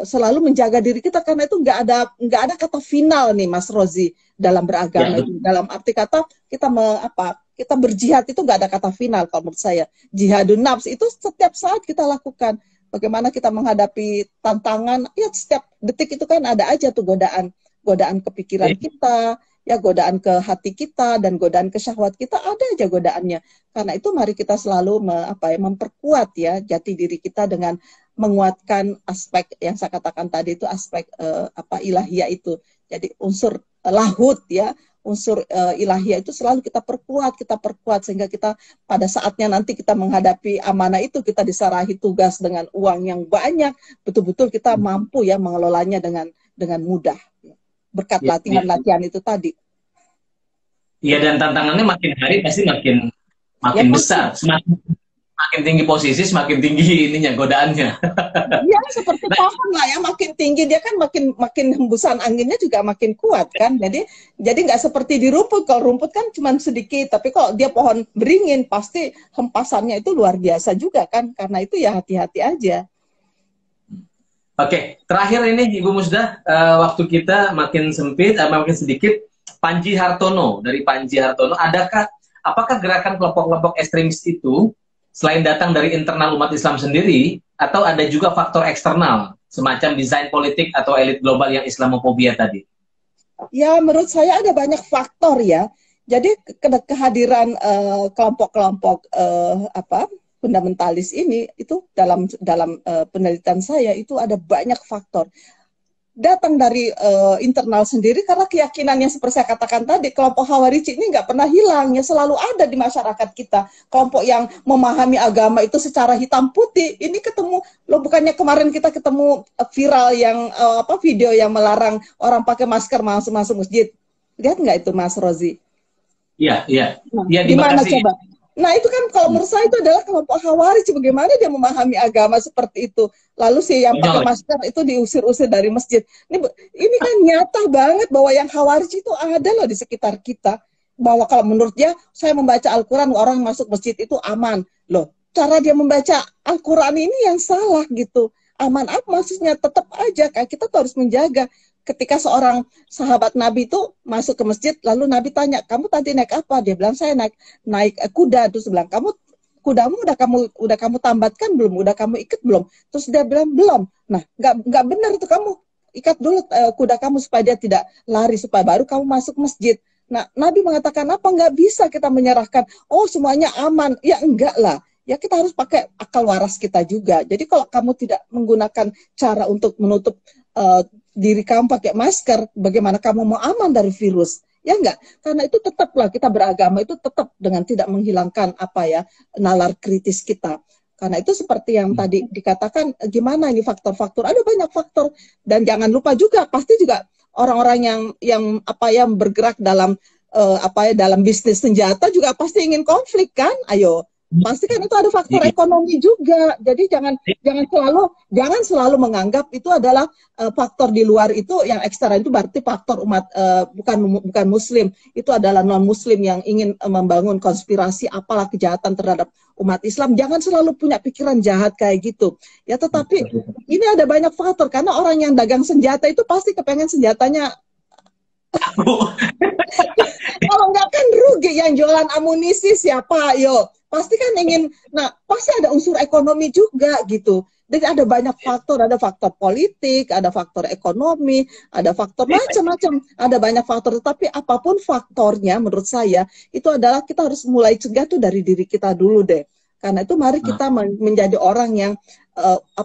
selalu menjaga diri kita karena itu nggak ada kata final nih Mas Rozi dalam beragama itu. Dalam arti kata kita berjihad itu nggak ada kata final kalau menurut saya. Jihadun nafs itu setiap saat kita lakukan. Bagaimana kita menghadapi tantangan, ya setiap detik itu kan ada aja tuh godaan kepikiran kita, ya godaan ke hati kita dan godaan ke syahwat kita ada aja godaannya. Karena itu mari kita selalu memperkuat ya jati diri kita dengan menguatkan aspek yang saya katakan tadi itu aspek ilahiyah itu. Jadi unsur lahut ya, unsur ilahiyah itu selalu kita perkuat sehingga kita pada saatnya nanti kita menghadapi amanah itu kita diserahi tugas dengan uang yang banyak, betul-betul kita mampu ya mengelolanya dengan mudah. Berkat latihan-latihan itu tadi. Iya, dan tantangannya makin hari pasti makin besar. Semakin tinggi posisi, semakin tinggi ininya godaannya. Iya, seperti pohon lah ya, makin tinggi dia kan makin hembusan anginnya juga makin kuat kan. Jadi nggak seperti di rumput. Kalau rumput kan cuma sedikit, tapi kalau dia pohon beringin pasti hempasannya itu luar biasa juga kan. Karena itu ya hati-hati aja. Oke, terakhir ini Ibu Musdah, waktu kita makin sempit, makin sedikit. Panji Hartono, dari Panji Hartono, apakah gerakan kelompok-kelompok ekstremis itu selain datang dari internal umat Islam sendiri, atau ada juga faktor eksternal, semacam desain politik atau elit global yang Islamofobia tadi? Ya, menurut saya ada banyak faktor ya. Jadi kehadiran kelompok-kelompok fundamentalis ini itu dalam penelitian saya itu ada banyak faktor datang dari internal sendiri karena keyakinan yang seperti saya katakan tadi kelompok Khawarij ini nggak pernah hilang ya selalu ada di masyarakat kita kelompok yang memahami agama itu secara hitam putih ini ketemu loh bukannya kemarin kita ketemu viral yang video yang melarang orang pakai masker masuk masjid lihat nggak itu Mas Rozi? Iya di mana coba? Nah itu kan kalau menurut saya itu adalah kelompok Khawarij bagaimana dia memahami agama seperti itu lalu si yang pakai masker itu diusir-usir dari masjid ini kan nyata banget bahwa yang Khawarij itu ada loh di sekitar kita bahwa kalau menurut dia saya membaca Al-Quran orang masuk masjid itu aman loh cara dia membaca Al-Quran ini yang salah gitu aman apa maksudnya tetap aja kita tuh harus menjaga ketika seorang sahabat Nabi itu masuk ke masjid, lalu Nabi tanya, kamu tadi naik apa? Dia bilang saya naik kuda. Terus bilang, kudamu udah kamu tambatkan belum? Udah kamu ikat belum? Terus dia bilang belum. Nah, nggak benar itu kamu ikat dulu kuda kamu supaya dia tidak lari supaya baru kamu masuk masjid. Nah, Nabi mengatakan apa? Nggak bisa kita menyerahkan. Oh, semuanya aman. Ya enggak lah. Ya kita harus pakai akal waras kita juga. Jadi kalau kamu tidak menggunakan cara untuk menutup diri kamu pakai masker, bagaimana kamu mau aman dari virus? Ya enggak? Karena itu tetaplah kita beragama itu tetap dengan tidak menghilangkan nalar kritis kita. Karena itu seperti yang tadi dikatakan, gimana ini faktor-faktor? Ada banyak faktor dan jangan lupa juga pasti juga orang-orang yang bergerak dalam dalam bisnis senjata juga pasti ingin konflik kan? Ayo. Pasti kan itu ada faktor ekonomi juga. Jadi jangan selalu menganggap itu adalah faktor di luar itu yang ekstra, itu berarti faktor umat bukan muslim. Itu adalah non muslim yang ingin membangun konspirasi apalah kejahatan terhadap umat Islam. Jangan selalu punya pikiran jahat kayak gitu. Ya tetapi ini ada banyak faktor, karena orang yang dagang senjata itu pasti kepengen senjatanya. Kalau nggak kan rugi, yang jualan amunisi siapa, yo pasti kan ingin. Nah, pasti ada unsur ekonomi juga gitu. Jadi ada banyak faktor, ada faktor politik, ada faktor ekonomi, ada faktor macam-macam, ada banyak faktor. Tetapi apapun faktornya, menurut saya itu adalah kita harus mulai cegah tuh dari diri kita dulu deh. Karena itu mari kita menjadi orang yang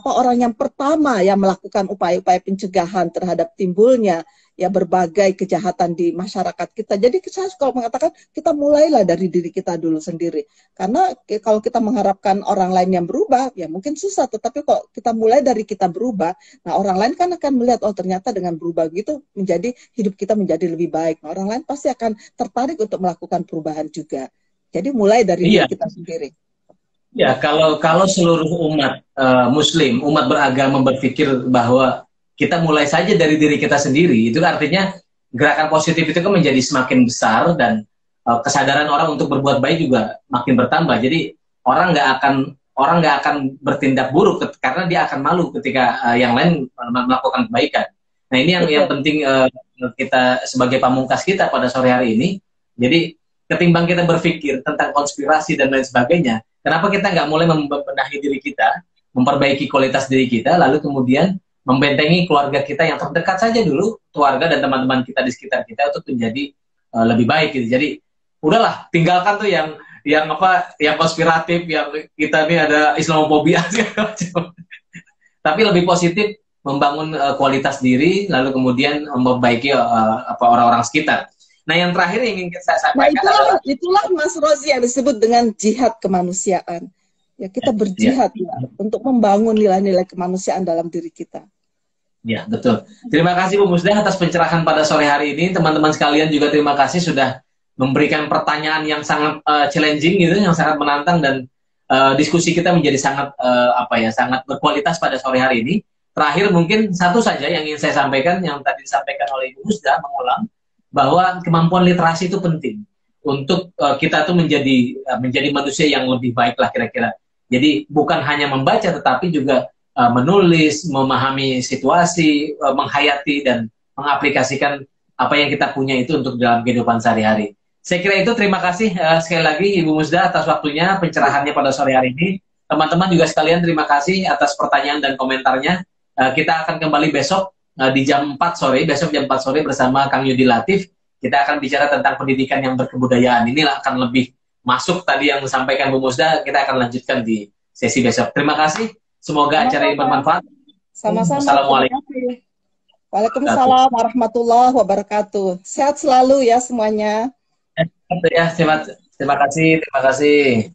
orang yang pertama yang melakukan upaya-upaya pencegahan terhadap timbulnya ya berbagai kejahatan di masyarakat kita. Jadi saya kalau mengatakan kita mulailah dari diri kita dulu sendiri. Karena kalau kita mengharapkan orang lain yang berubah, ya mungkin susah. Tetapi kalau kita mulai dari kita berubah, nah orang lain kan akan melihat, oh ternyata dengan berubah gitu menjadi hidup kita menjadi lebih baik. Nah, orang lain pasti akan tertarik untuk melakukan perubahan juga. Jadi mulai dari diri kita sendiri. Ya, kalau seluruh umat Muslim, umat beragama berpikir bahwa kita mulai saja dari diri kita sendiri, itu artinya gerakan positif itu kan menjadi semakin besar dan kesadaran orang untuk berbuat baik juga makin bertambah. Jadi orang nggak akan bertindak buruk karena dia akan malu ketika yang lain melakukan kebaikan. Nah ini yang penting kita sebagai pamungkas kita pada sore hari ini. Jadi ketimbang kita berpikir tentang konspirasi dan lain sebagainya, kenapa kita nggak mulai membenahi diri kita, memperbaiki kualitas diri kita, lalu kemudian membentengi keluarga kita yang terdekat saja dulu, keluarga dan teman-teman kita di sekitar kita untuk menjadi lebih baik gitu. Jadi udahlah, tinggalkan tuh yang konspiratif, yang kita ini ada Islamofobia segala macam. Tapi lebih positif membangun kualitas diri, lalu kemudian memperbaiki orang-orang sekitar. Nah yang terakhir yang ingin saya sampaikan itulah Mas Rozi yang disebut dengan jihad kemanusiaan. Ya kita berjihad ya untuk membangun nilai-nilai kemanusiaan dalam diri kita. Ya, betul. Terima kasih Bu Musda atas pencerahan pada sore hari ini. Teman-teman sekalian juga terima kasih sudah memberikan pertanyaan yang sangat challenging gitu, yang sangat menantang, dan diskusi kita menjadi sangat sangat berkualitas pada sore hari ini. Terakhir mungkin satu saja yang ingin saya sampaikan, yang tadi disampaikan oleh Ibu Musda, mengulang bahwa kemampuan literasi itu penting untuk kita tuh menjadi manusia yang lebih baik lah kira-kira. Jadi bukan hanya membaca tetapi juga menulis, memahami situasi, menghayati dan mengaplikasikan apa yang kita punya itu untuk dalam kehidupan sehari-hari. Saya kira itu. Terima kasih sekali lagi Ibu Musda atas waktunya, pencerahannya pada sore hari ini. Teman-teman juga sekalian terima kasih atas pertanyaan dan komentarnya. Kita akan kembali besok di jam 4 sore, besok jam 4 sore bersama Kang Yudi Latif. Kita akan bicara tentang pendidikan yang berkebudayaan. Inilah akan lebih masuk tadi yang disampaikan Bu Musda, kita akan lanjutkan di sesi besok. Terima kasih. Semoga acara ini bermanfaat. Sama-sama. Assalamualaikum. Waalaikumsalam warahmatullahi wabarakatuh. Sehat selalu ya semuanya. Ya, terima kasih.